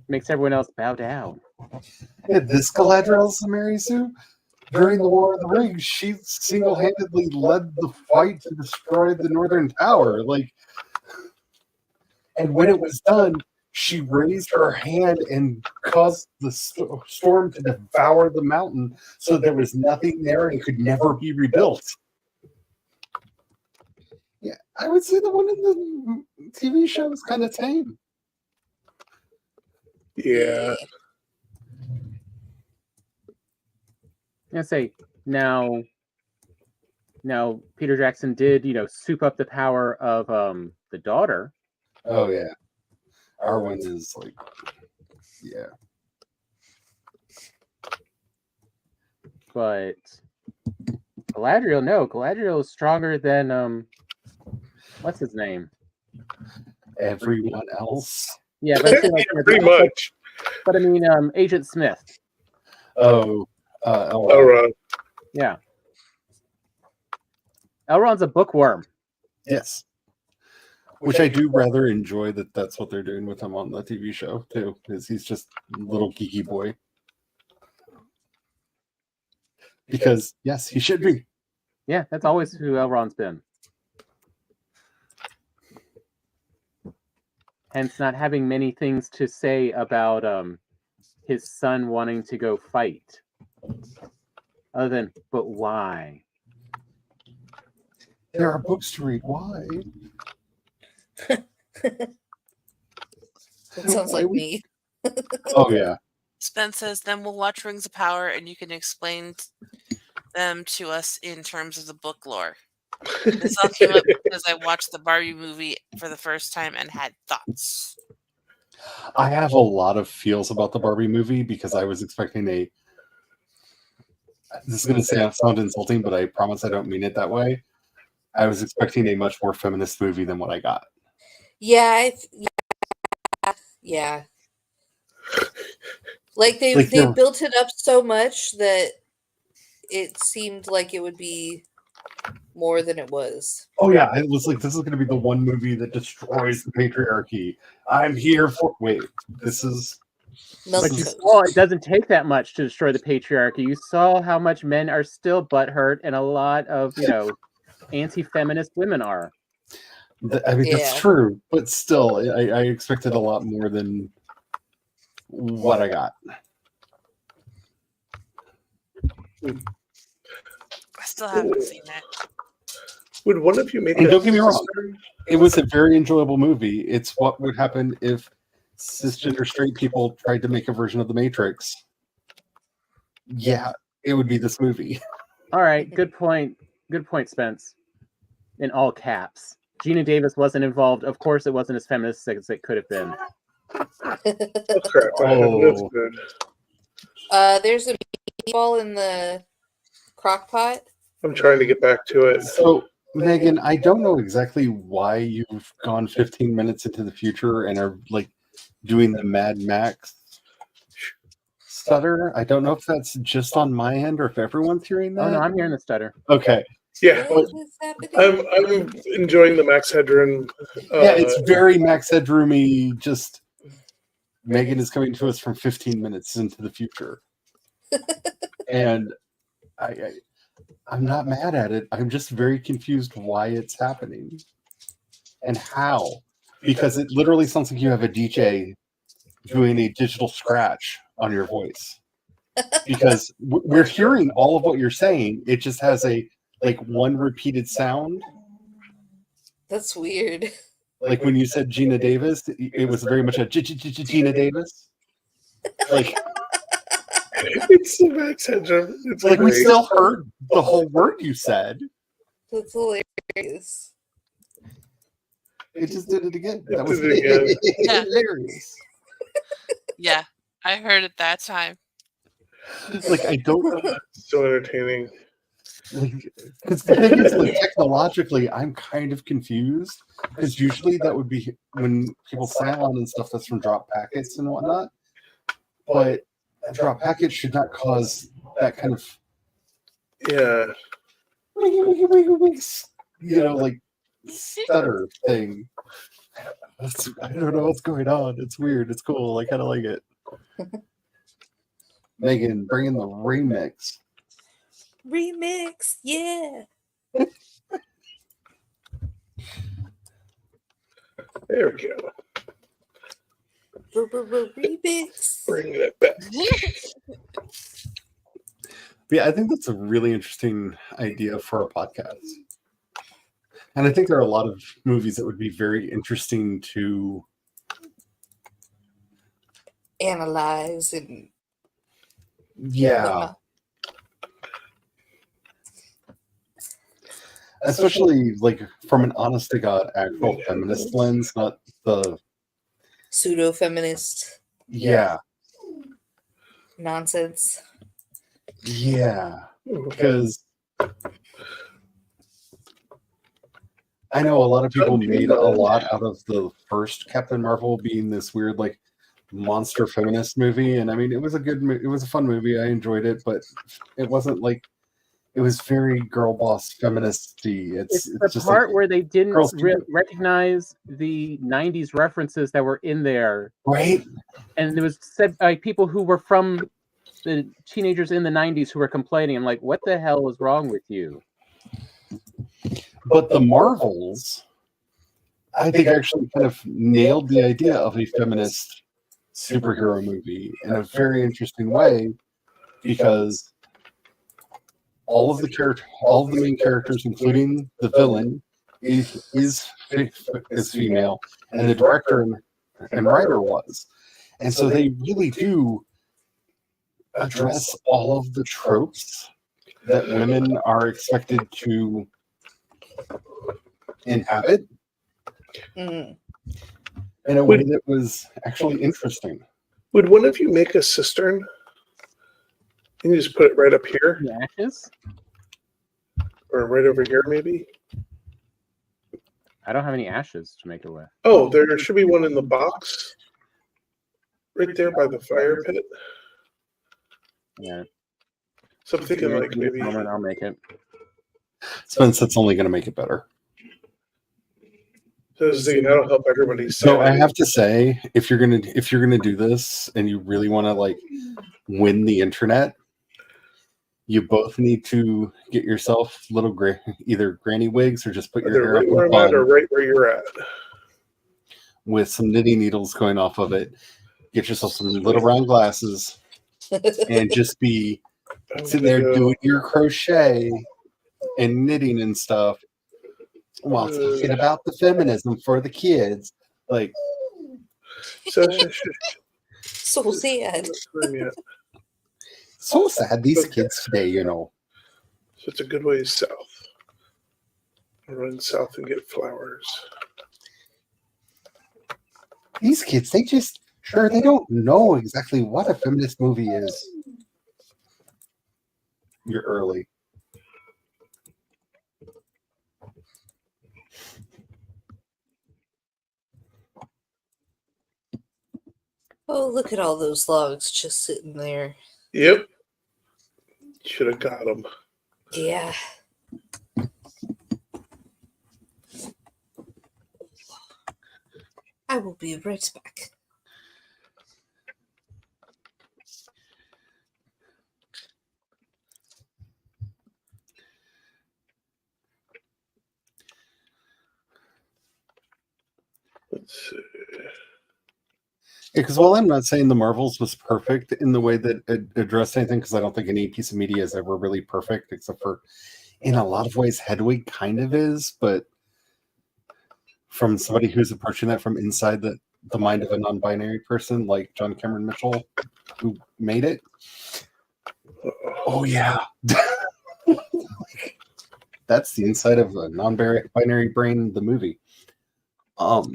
G: makes everyone else bow down.
C: Yeah, this Galadriel's the Mary Sue. During the War of the Rings, she single-handedly led the fight to destroy the Northern Tower. Like, and when it was done, she raised her hand and caused the storm to devour the mountain, so there was nothing there and could never be rebuilt. Yeah, I would say the one in the TV show is kind of tame.
E: Yeah.
G: I say now Peter Jackson did, soup up the power of the daughter.
C: Oh yeah, Arwen is like, yeah.
G: But Galadriel is stronger than what's his name?
C: Everyone else.
G: Yeah, but
E: Pretty much.
G: But I mean, Agent Smith.
C: Oh,
E: Elrond.
G: Yeah. Elrond's a bookworm.
C: Yes. Which I do rather enjoy that that's what they're doing with him on the TV show, too, because he's just a little geeky boy. Because, yes, he should be.
G: Yeah, that's always who Elrond's been. Hence not having many things to say about his son wanting to go fight. Other than, but why?
C: There are books to read. Why?
D: That sounds like me.
C: Oh, yeah.
H: Spence says, then we'll watch Rings of Power and you can explain them to us in terms of the book lore. This all came up because I watched the Barbie movie for the first time and had thoughts.
C: I have a lot of feels about the Barbie movie because I was expecting this is going to sound insulting, but I promise I don't mean it that way. I was expecting a much more feminist movie than what I got.
D: Yeah. Yeah. Like they built it up so much that it seemed like it would be more than it was.
C: Oh yeah, it was like, this is going to be the one movie that destroys the patriarchy. I'm here for. Wait, this is.
G: But you saw it doesn't take that much to destroy the patriarchy. You saw how much men are still butthurt, and a lot of anti-feminist women are.
C: I mean, that's true, but still, I expected a lot more than what I got.
H: I still haven't seen it.
E: Would one of you make
C: And don't get me wrong, it was a very enjoyable movie. It's what would happen if cisgender straight people tried to make a version of The Matrix. Yeah, it would be this movie.
G: All right, good point. Good point, Spence. In all caps. Gina Davis wasn't involved. Of course, it wasn't as feminist as it could have been.
E: Oh, crap.
C: Oh.
E: That's good.
D: There's a meatball in the crock pot.
E: I'm trying to get back to it.
C: So, Megan, I don't know exactly why you've gone 15 minutes into the future and are like doing the Mad Max stutter. I don't know if that's just on my end or if everyone's hearing that.
G: Oh no, I'm hearing the stutter.
C: Okay.
E: Yeah,
D: What is happening?
E: I'm enjoying the Max Headroom.
C: Yeah, it's very Max Headroomy. Just Megan is coming to us from 15 minutes into the future, and I'm not mad at it. I'm just very confused why it's happening and how, because it literally sounds like you have a DJ doing a digital scratch on your voice. Because we're hearing all of what you're saying. It just has a one repeated sound.
D: That's weird.
C: Like when you said Gina Davis, it was very much a Gina Davis. Like
E: it's the Max Headroom. It's
C: we
E: great.
C: still heard the whole word you said.
D: That's hilarious.
C: It just did it again.
E: It
C: That was
E: did it again.
H: Yeah.
C: hilarious.
H: Yeah, I heard it that time.
C: Like, I don't
E: So entertaining.
C: because the thing is, like, technologically, I'm kind of confused because usually that would be when people sign on and stuff that's from drop packets and whatnot. But a drop packet should not cause that kind of
E: Yeah.
C: like stutter thing. I don't know what's going on. It's weird. It's cool. I kind of like it. Megan, bring in the remix.
D: Remix, yeah.
E: There we go.
D: Remix.
E: Bring that back.
C: Yeah, I think that's a really interesting idea for a podcast. And I think there are a lot of movies that would be very interesting to
D: Analyze and
C: yeah. Especially like from an honest to God actual feminist lens, not the
D: pseudo-feminist
C: yeah.
D: nonsense.
C: Yeah. Because I know a lot of people made a lot out of the first Captain Marvel being this weird like monster feminist movie, and I mean it was a fun movie. I enjoyed it, but it wasn't like it was very girl boss feministy. It's
G: the
C: just
G: part
C: like,
G: where they didn't
C: girls do it.
G: recognize the 90s references that were in there,
C: right?
G: And it was said by people who were from the teenagers in the 90s who were complaining. I'm like, what the hell is wrong with you?
C: But the Marvels, I think, actually kind of nailed the idea of a feminist superhero movie in a very interesting way, because all of the main characters, including the villain, is female, and the director and writer was, and so they really do address all of the tropes that women are expected to inhabit in a way that was actually interesting.
E: Would one of you make a cistern? And you just put it right up here?
G: The ashes?
E: Or right over here, maybe?
G: I don't have any ashes to make it with.
E: Oh, there should be one in the box. Right there by the fire pit.
G: Yeah.
E: So I'm thinking like maybe...
G: I'll make it.
C: Spence, that's only going to make it better.
E: So that'll help everybody.
C: So I have to say, if you're gonna do this and you really want to like win the internet, you both need to get yourself little either granny wigs or just put your hair
E: right
C: up
E: where I'm at or right where you're at,
C: with some knitting needles going off of it. Get yourself some little round glasses and just be sitting there doing your crochet and knitting and stuff while talking about the feminism for the kids. Like,
D: So sad.
C: So sad, these kids today, you know.
E: So it's a good way south. I'll run south and get flowers.
C: These kids, they don't know exactly what a feminist movie is. You're early.
D: Oh, look at all those logs just sitting there.
E: Yep. Should have got them.
D: Yeah. I will be right back.
E: Let's see.
C: Because while I'm not saying the Marvels was perfect in the way that it addressed anything, because I don't think any piece of media is ever really perfect, except for, in a lot of ways, Hedwig kind of is, but from somebody who's approaching that from inside the mind of a non-binary person, like John Cameron Mitchell, who made it. Oh, yeah. That's the inside of a non-binary brain, the movie.
E: Oh,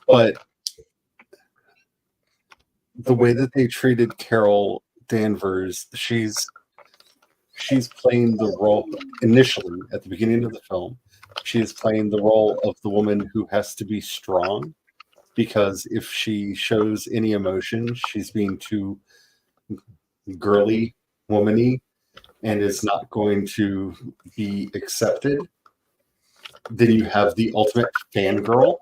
C: but the way that they treated Carol Danvers, she's playing the role initially at the beginning of the film. She is playing the role of the woman who has to be strong, because if she shows any emotion, she's being too girly, womany, and is not going to be accepted. Then you have the ultimate fangirl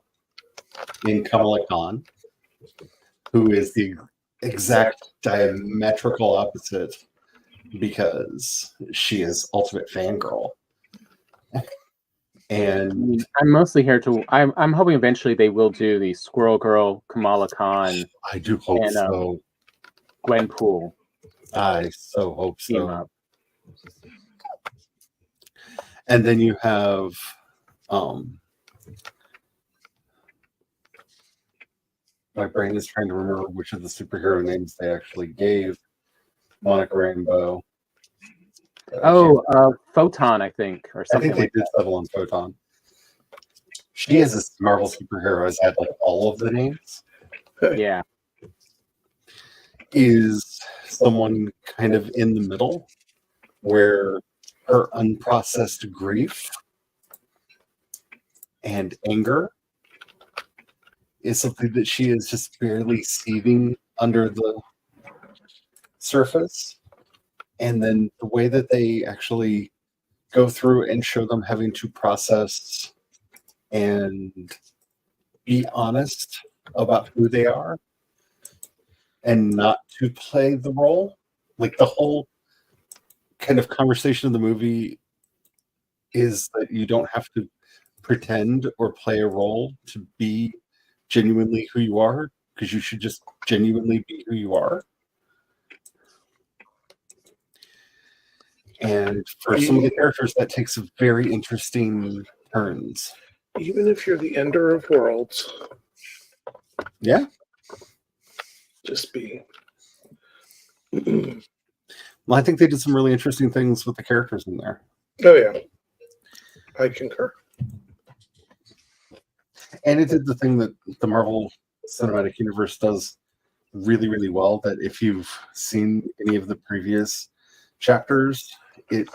C: in Kamala Khan, who is the exact diametrical opposite, because she is ultimate fangirl. And
G: I'm mostly here to. I'm hoping eventually they will do the Squirrel Girl, Kamala Khan,
C: I do hope
G: and,
C: so.
G: Gwenpool
C: I so hope
G: team
C: so.
G: up.
C: And then you have my brain is trying to remember which of the superhero names they actually gave Monica Rambeau.
G: Photon, I think, or
C: I
G: something
C: think they
G: like
C: did settle on Photon. She, as a Marvel superhero, has had like all of the names.
G: that. Yeah.
C: Is someone kind of in the middle, where her unprocessed grief and anger is something that she is just barely seething under the surface. And then the way that they actually go through and show them having to process and be honest about who they are and not to play the role. Like the whole kind of conversation of the movie is that you don't have to pretend or play a role to be genuinely who you are, because you should just genuinely be who you are. And for some of the characters, that takes very interesting turns.
E: Even if you're the ender of worlds,
C: Yeah.
E: just be.
C: Well, I think they did some really interesting things with the characters in there.
E: Oh yeah, I concur.
C: And it did the thing that the Marvel Cinematic Universe does really, really well, that if you've seen any of the previous chapters, it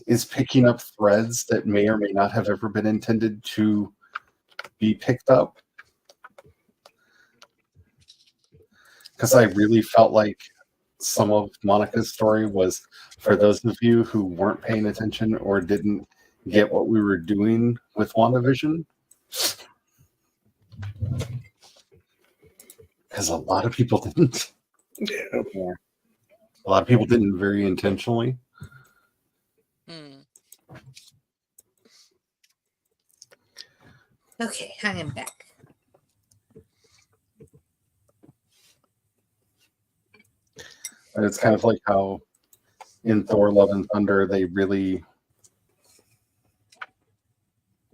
C: is picking up threads that may or may not have ever been intended to be picked up. Because I really felt like some of Monica's story was, for those of you who weren't paying attention or didn't get what we were doing with WandaVision, because a lot of people didn't.
E: Yeah.
C: A lot of people didn't very intentionally.
D: Okay, I am back.
C: And it's kind of like how in Thor Love and Thunder, they really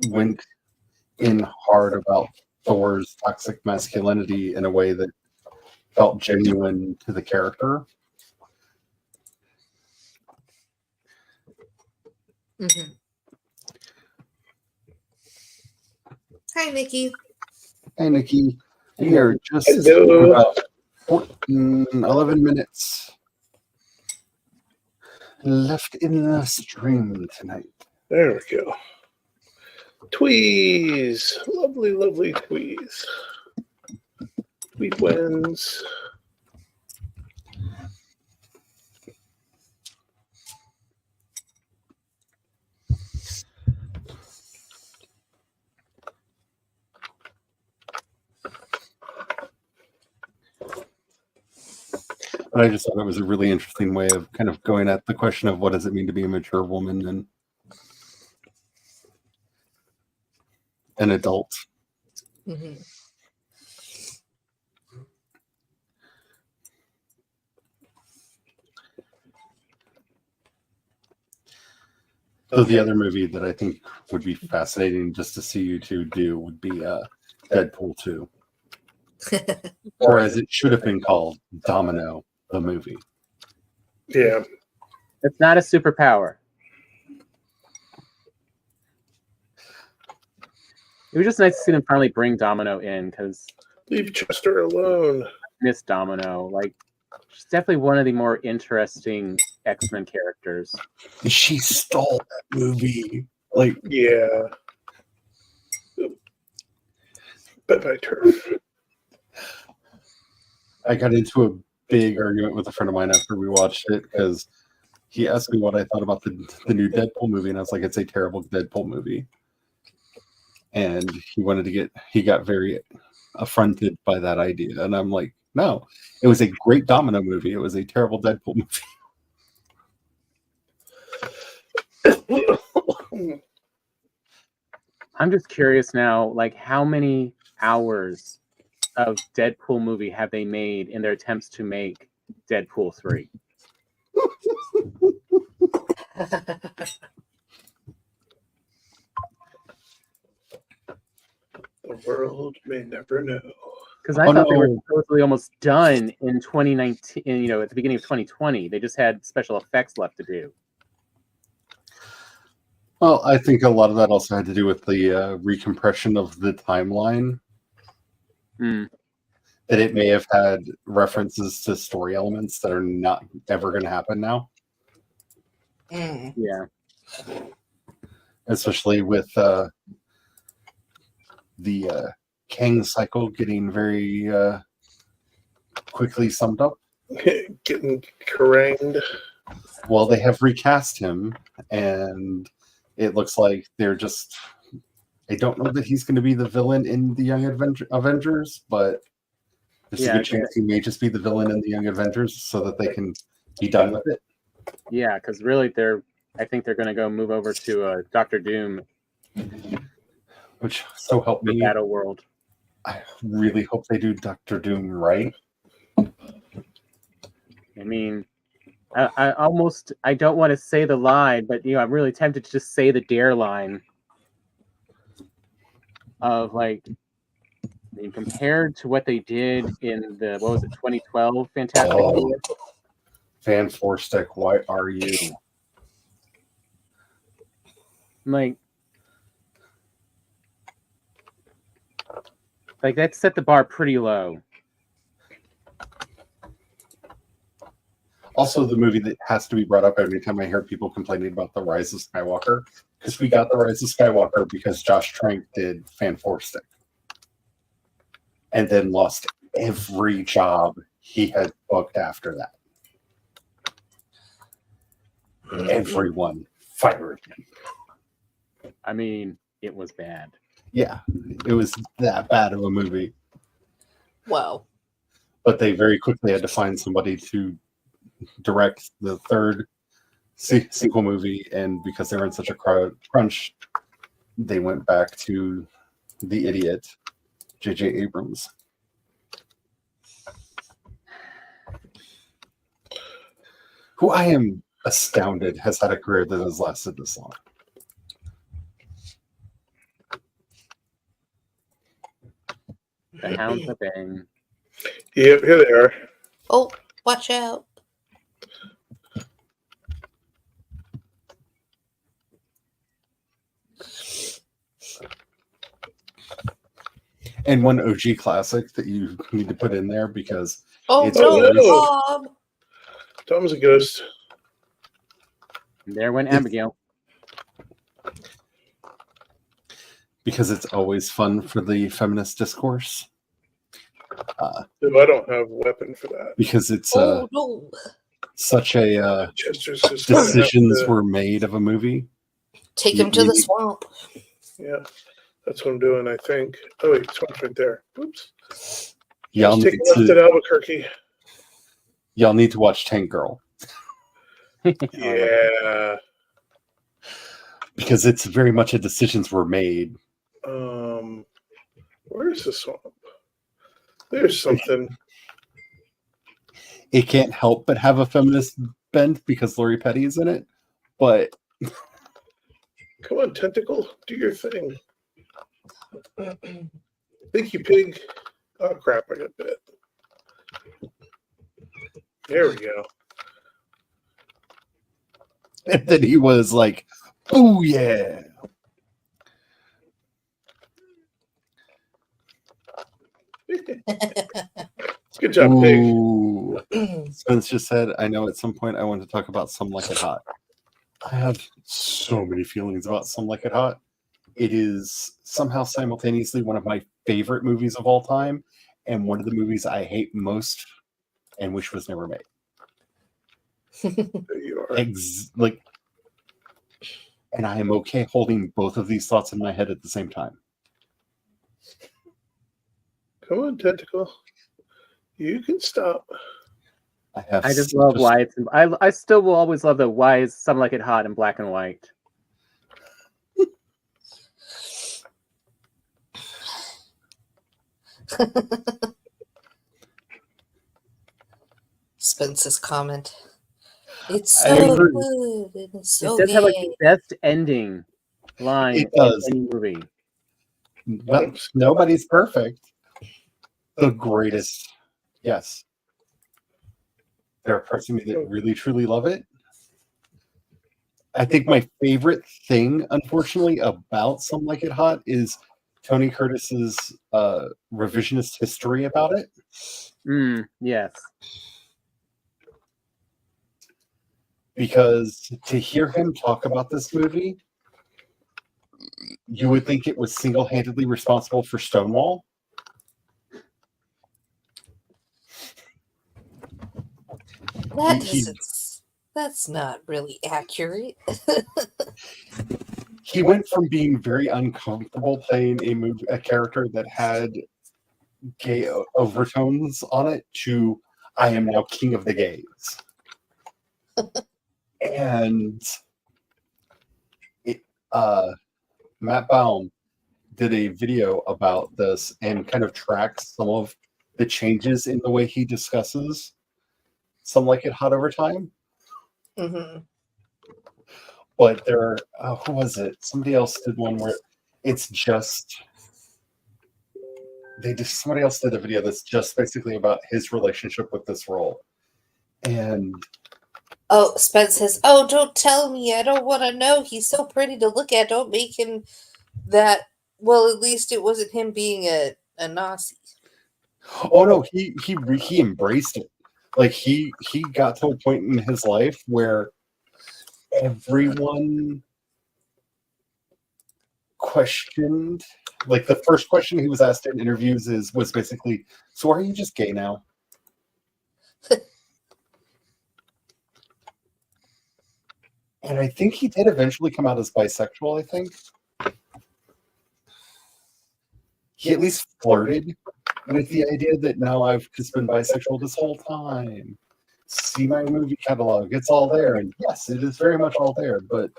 C: went in hard about Thor's toxic masculinity in a way that felt genuine to the character.
D: Mm-hmm. Hi, Nikki.
C: Hey, Nikki. We are just
E: Hello.
C: about 11 minutes left in the stream tonight.
E: There we go. Tweez. Lovely, lovely tweez. Tweet wins.
C: But I just thought it was a really interesting way of kind of going at the question of what does it mean to be a mature woman and an adult.
D: Mm-hmm.
C: So the other movie that I think would be fascinating just to see you two do would be Deadpool 2. Or as it should have been called, Domino, the movie.
E: Yeah.
G: It's not a superpower. It was just nice to see them finally bring Domino in, because
E: Leave Chester alone.
G: Miss Domino. Like, she's definitely one of the more interesting X-Men characters.
C: She stole that movie. Like,
E: Yeah. Bet by turf.
C: I got into a big argument with a friend of mine after we watched it because he asked me what I thought about the new Deadpool movie, and I was like, it's a terrible Deadpool movie. And he got very affronted by that idea. And I'm like, no, it was a great Domino movie. It was a terrible Deadpool movie.
G: I'm just curious now, like, how many hours of Deadpool movie have they made in their attempts to make Deadpool 3?
E: The world may never know.
G: Because I thought they were supposedly almost done in 2019, at the beginning of 2020. They just had special effects left to do.
C: Well, I think a lot of that also had to do with the recompression of the timeline. That it may have had references to story elements that are not ever going to happen now.
G: Yeah.
C: Especially with the Kang cycle getting very quickly summed up.
E: Getting harangued.
C: Well, they have recast him, and it looks like they're just... I don't know that he's going to be the villain in the Young Avengers, but there's a good chance he may just be the villain in the Young Avengers so that they can be done with it.
G: Yeah, because really, I think they're going to go move over to Doctor Doom.
C: Which, so help me,
G: Battle World.
C: I really hope they do Doctor Doom right.
G: I mean, I don't want to say the line, but I'm really tempted to just say the dare line of, like, I mean, compared to what they did in the 2012 Fantastic Four?
C: Van Forstick, why are you?
G: Like that set the bar pretty low.
C: Also, the movie that has to be brought up every time I hear people complaining about The Rise of Skywalker, because we got The Rise of Skywalker because Josh Trank did Van Forstick. And then lost every job he had booked after that. Everyone fired him.
G: I mean, it was bad.
C: Yeah, it was that bad of a movie.
D: Wow.
C: But they very quickly had to find somebody to direct the third sequel movie, and because they were in such a crunch, they went back to the idiot, J.J. Abrams. Who I am astounded has had a career that has lasted this long.
G: The hounds are bang.
E: Yep, here they are.
D: Oh, watch out.
C: And one OG classic that you need to put in there because
D: Oh, no, Bob.
E: Tom's a ghost.
G: And there went Abigail.
C: Because it's always fun for the feminist discourse.
E: I don't have a weapon for that.
C: Because it's such a
E: Chester's just
C: decisions were made of a movie.
D: Take him to the swamp.
E: Yeah, that's what I'm doing, I think. Oh, wait, swamp's right there. Oops.
C: Y'all need
E: Take left at Albuquerque.
C: Y'all need to watch Tank Girl.
E: Yeah.
C: Because it's very much a decisions were made.
E: Where's the swamp? There's something.
C: It can't help but have a feminist bent because Lori Petty is in it. But
E: come on, Tentacle, do your thing. Thank you, pig. Oh crap! I got bit. There we go.
C: And then he was like, "Oh yeah."
E: Good job, Pig.
C: Ooh. Spence just said, I know at some point I want to talk about Some Like It Hot. I have so many feelings about Some Like It Hot. It is somehow simultaneously one of my favorite movies of all time and one of the movies I hate most and wish was never made.
E: There you are.
C: And I am okay holding both of these thoughts in my head at the same time.
E: Come on, Tentacle. You can stop.
C: I
G: just love why it's. I still will always love the why is Some Like It Hot in black and white.
D: Spence's comment. It's so good. And it's so
G: It does have like the best ending line
C: It does.
G: in any movie.
C: Well, nobody's perfect. The greatest. Yes. There are parts of me that really, truly love it. I think my favorite thing, unfortunately, about Some Like It Hot is Tony Curtis's revisionist history about it.
G: Yes.
C: Because to hear him talk about this movie, you would think it was single-handedly responsible for Stonewall.
D: That's not really accurate.
C: He went from being very uncomfortable playing a character that had gay overtones on it to I am now king of the gays. And Matt Baum did a video about this and kind of tracks some of the changes in the way he discusses Some Like It Hot over time.
D: Mm-hmm.
C: But there, who was it? Somebody else did one where it's just somebody else did a video that's just basically about his relationship with this role. And
D: oh, Spence says, "Oh, don't tell me. I don't want to know. He's so pretty to look at. Don't make him that." Well, at least it wasn't him being a Nazi.
C: Oh no, he embraced it. Like he got to a point in his life where everyone questioned. Like the first question he was asked in interviews was basically, "So are you just gay now?" And I think he did eventually come out as bisexual, I think. He at least flirted with the idea that now I've just been bisexual this whole time. See my movie catalog, it's all there. And yes, it is very much all there, but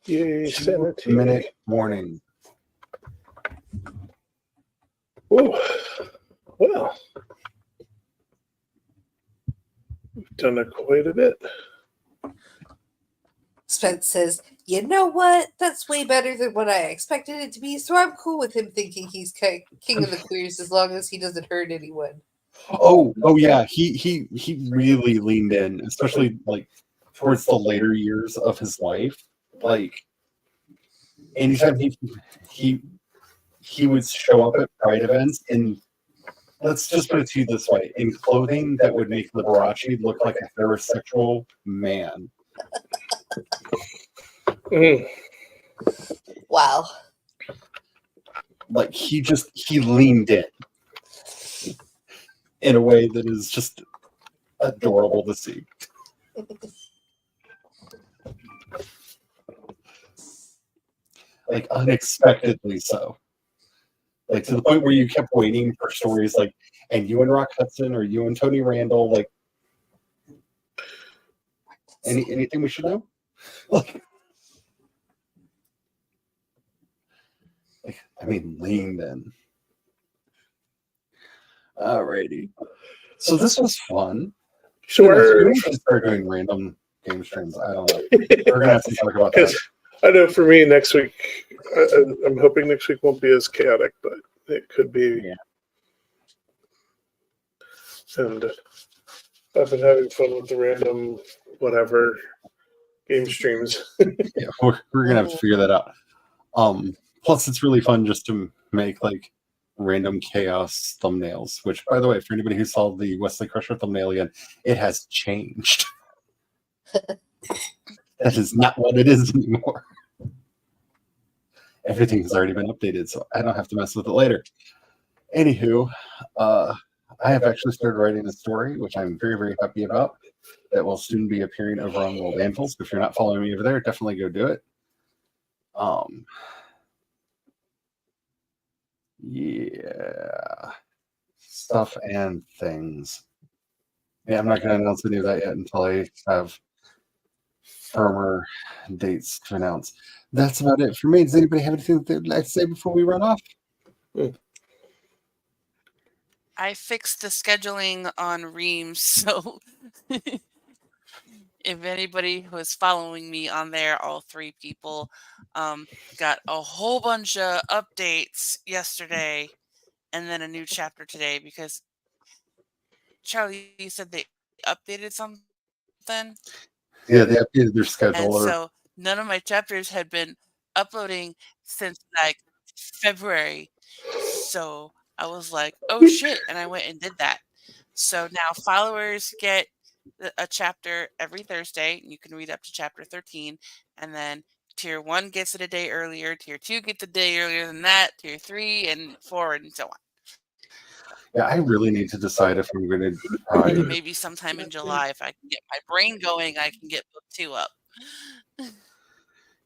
E: Yay,
C: 2-minute warning.
E: Oh, well, we've done it quite a bit.
D: Spence says, "You know what? That's way better than what I expected it to be, so I'm cool with him thinking he's king of the queers as long as he doesn't hurt anyone."
C: Oh yeah, he really leaned in, especially like towards the later years of his life. Like anytime he would show up at Pride events and let's just put it to you this way, in clothing that would make Liberace look like a heterosexual man.
D: Wow.
C: Like he leaned in a way that is just adorable to see. Like unexpectedly so. Like to the point where you kept waiting for stories like, and you and Rock Hudson or you and Tony Randall, like anything we should know? Like I mean, leaned in. Alrighty. So this was fun.
E: Sure.
C: We should start doing random game streams. I don't know. We're gonna have to talk about that.
E: I know for me next week, I'm hoping next week won't be as chaotic, but it could be.
G: Yeah.
E: And I've been having fun with the random whatever game streams.
C: Yeah, we're gonna have to figure that out. Plus, it's really fun just to make like random chaos thumbnails. Which, by the way, for anybody who saw the Wesley Crusher thumbnail again, it has changed. That is not what it is anymore. Everything has already been updated, so I don't have to mess with it later. Anywho, I have actually started writing a story, which I'm very, very happy about. That will soon be appearing over on World Anvils. If you're not following me over there, definitely go do it. Yeah, stuff and things. Yeah, I'm not going to announce any of that yet until I have firmer dates to announce. That's about it for me. Does anybody have anything that they'd like to say before we run off?
H: I fixed the scheduling on Reams, so if anybody was following me on there, all three people got a whole bunch of updates yesterday and then a new chapter today because Charlie, you said they updated something?
C: Yeah, they updated their schedule.
H: And so none of my chapters had been uploading since like February. So I was like, oh shit. And I went and did that. So now followers get a chapter every Thursday. And you can read up to chapter 13. And then tier 1 gets it a day earlier. Tier 2 gets a day earlier than that. Tier 3 and 4 and so on.
C: Yeah, I really need to decide if I'm going to try.
H: Maybe sometime in July, if I can get my brain going, I can get book 2 up.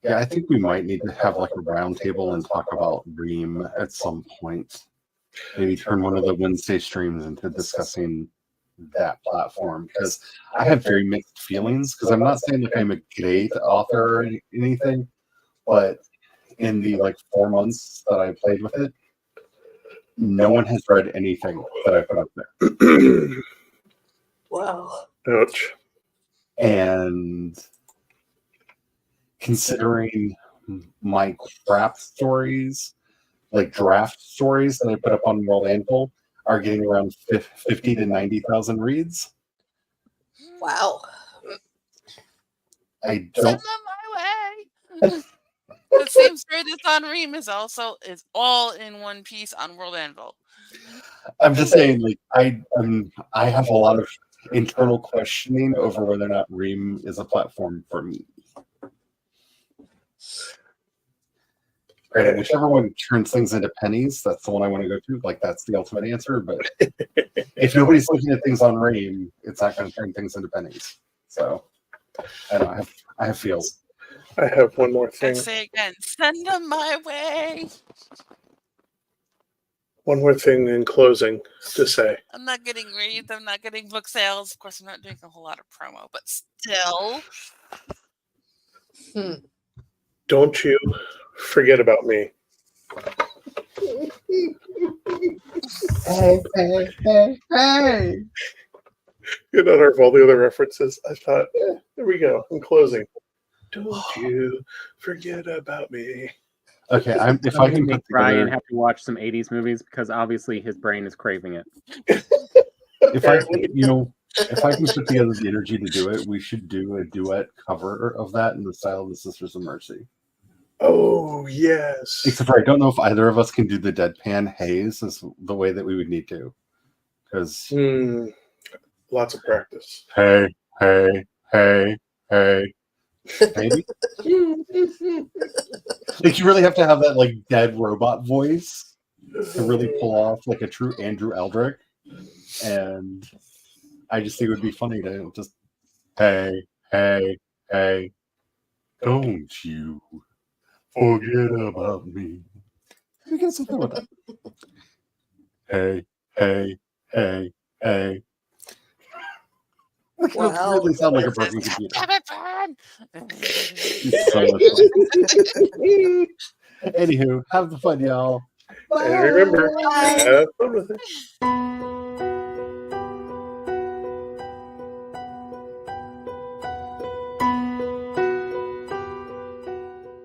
C: Yeah, I think we might need to have like a round table and talk about Ream at some point. Maybe turn one of the Wednesday streams into discussing that platform because I have very mixed feelings because I'm not saying like I'm a great author or anything, but in the like 4 months that I played with it, no one has read anything that I put up there.
D: Wow.
E: Ouch.
C: And considering my crap stories, like draft stories that I put up on World Anvil, are getting around 50 to 90,000 reads.
D: Wow.
C: I
H: Send
C: don't.
H: them my way. The same story that's on Ream is all in one piece on World Anvil.
C: I'm just saying, like I have a lot of internal questioning over whether or not Ream is a platform for me. Granted, whichever one turns things into pennies, that's the one I want to go to. Like that's the ultimate answer. But if nobody's looking at things on Ream, it's not going to turn things into pennies. So I don't know. I have feels.
E: I have one more thing.
H: Let's say again, send them my way.
E: One more thing in closing to say.
H: I'm not getting reads. I'm not getting book sales. Of course, I'm not doing a whole lot of promo, but still.
E: Don't you forget about me.
C: Hey, hey, hey, hey.
E: You know, out of all the other references, I thought, there we go. In closing. Don't you forget about me.
C: Okay, if I can
G: make
C: put
G: Brian
C: together,
G: have to watch some 80s movies because obviously his brain is craving it.
C: if I can put together the energy to do it, we should do a duet cover of that in the style of the Sisters of Mercy.
E: Oh, yes.
C: Except for I don't know if either of us can do the deadpan haze as the way that we would need to. Because
E: lots of practice.
C: Hey. Maybe? Like you really have to have that like dead robot voice to really pull off like a true Andrew Eldrick. And I just think it would be funny to just hey, don't you forget about me. We get something with that. Hey.
D: Wow.
C: Really sound like a broken computer. Anywho, have the fun, y'all.
E: And remember, have fun with it.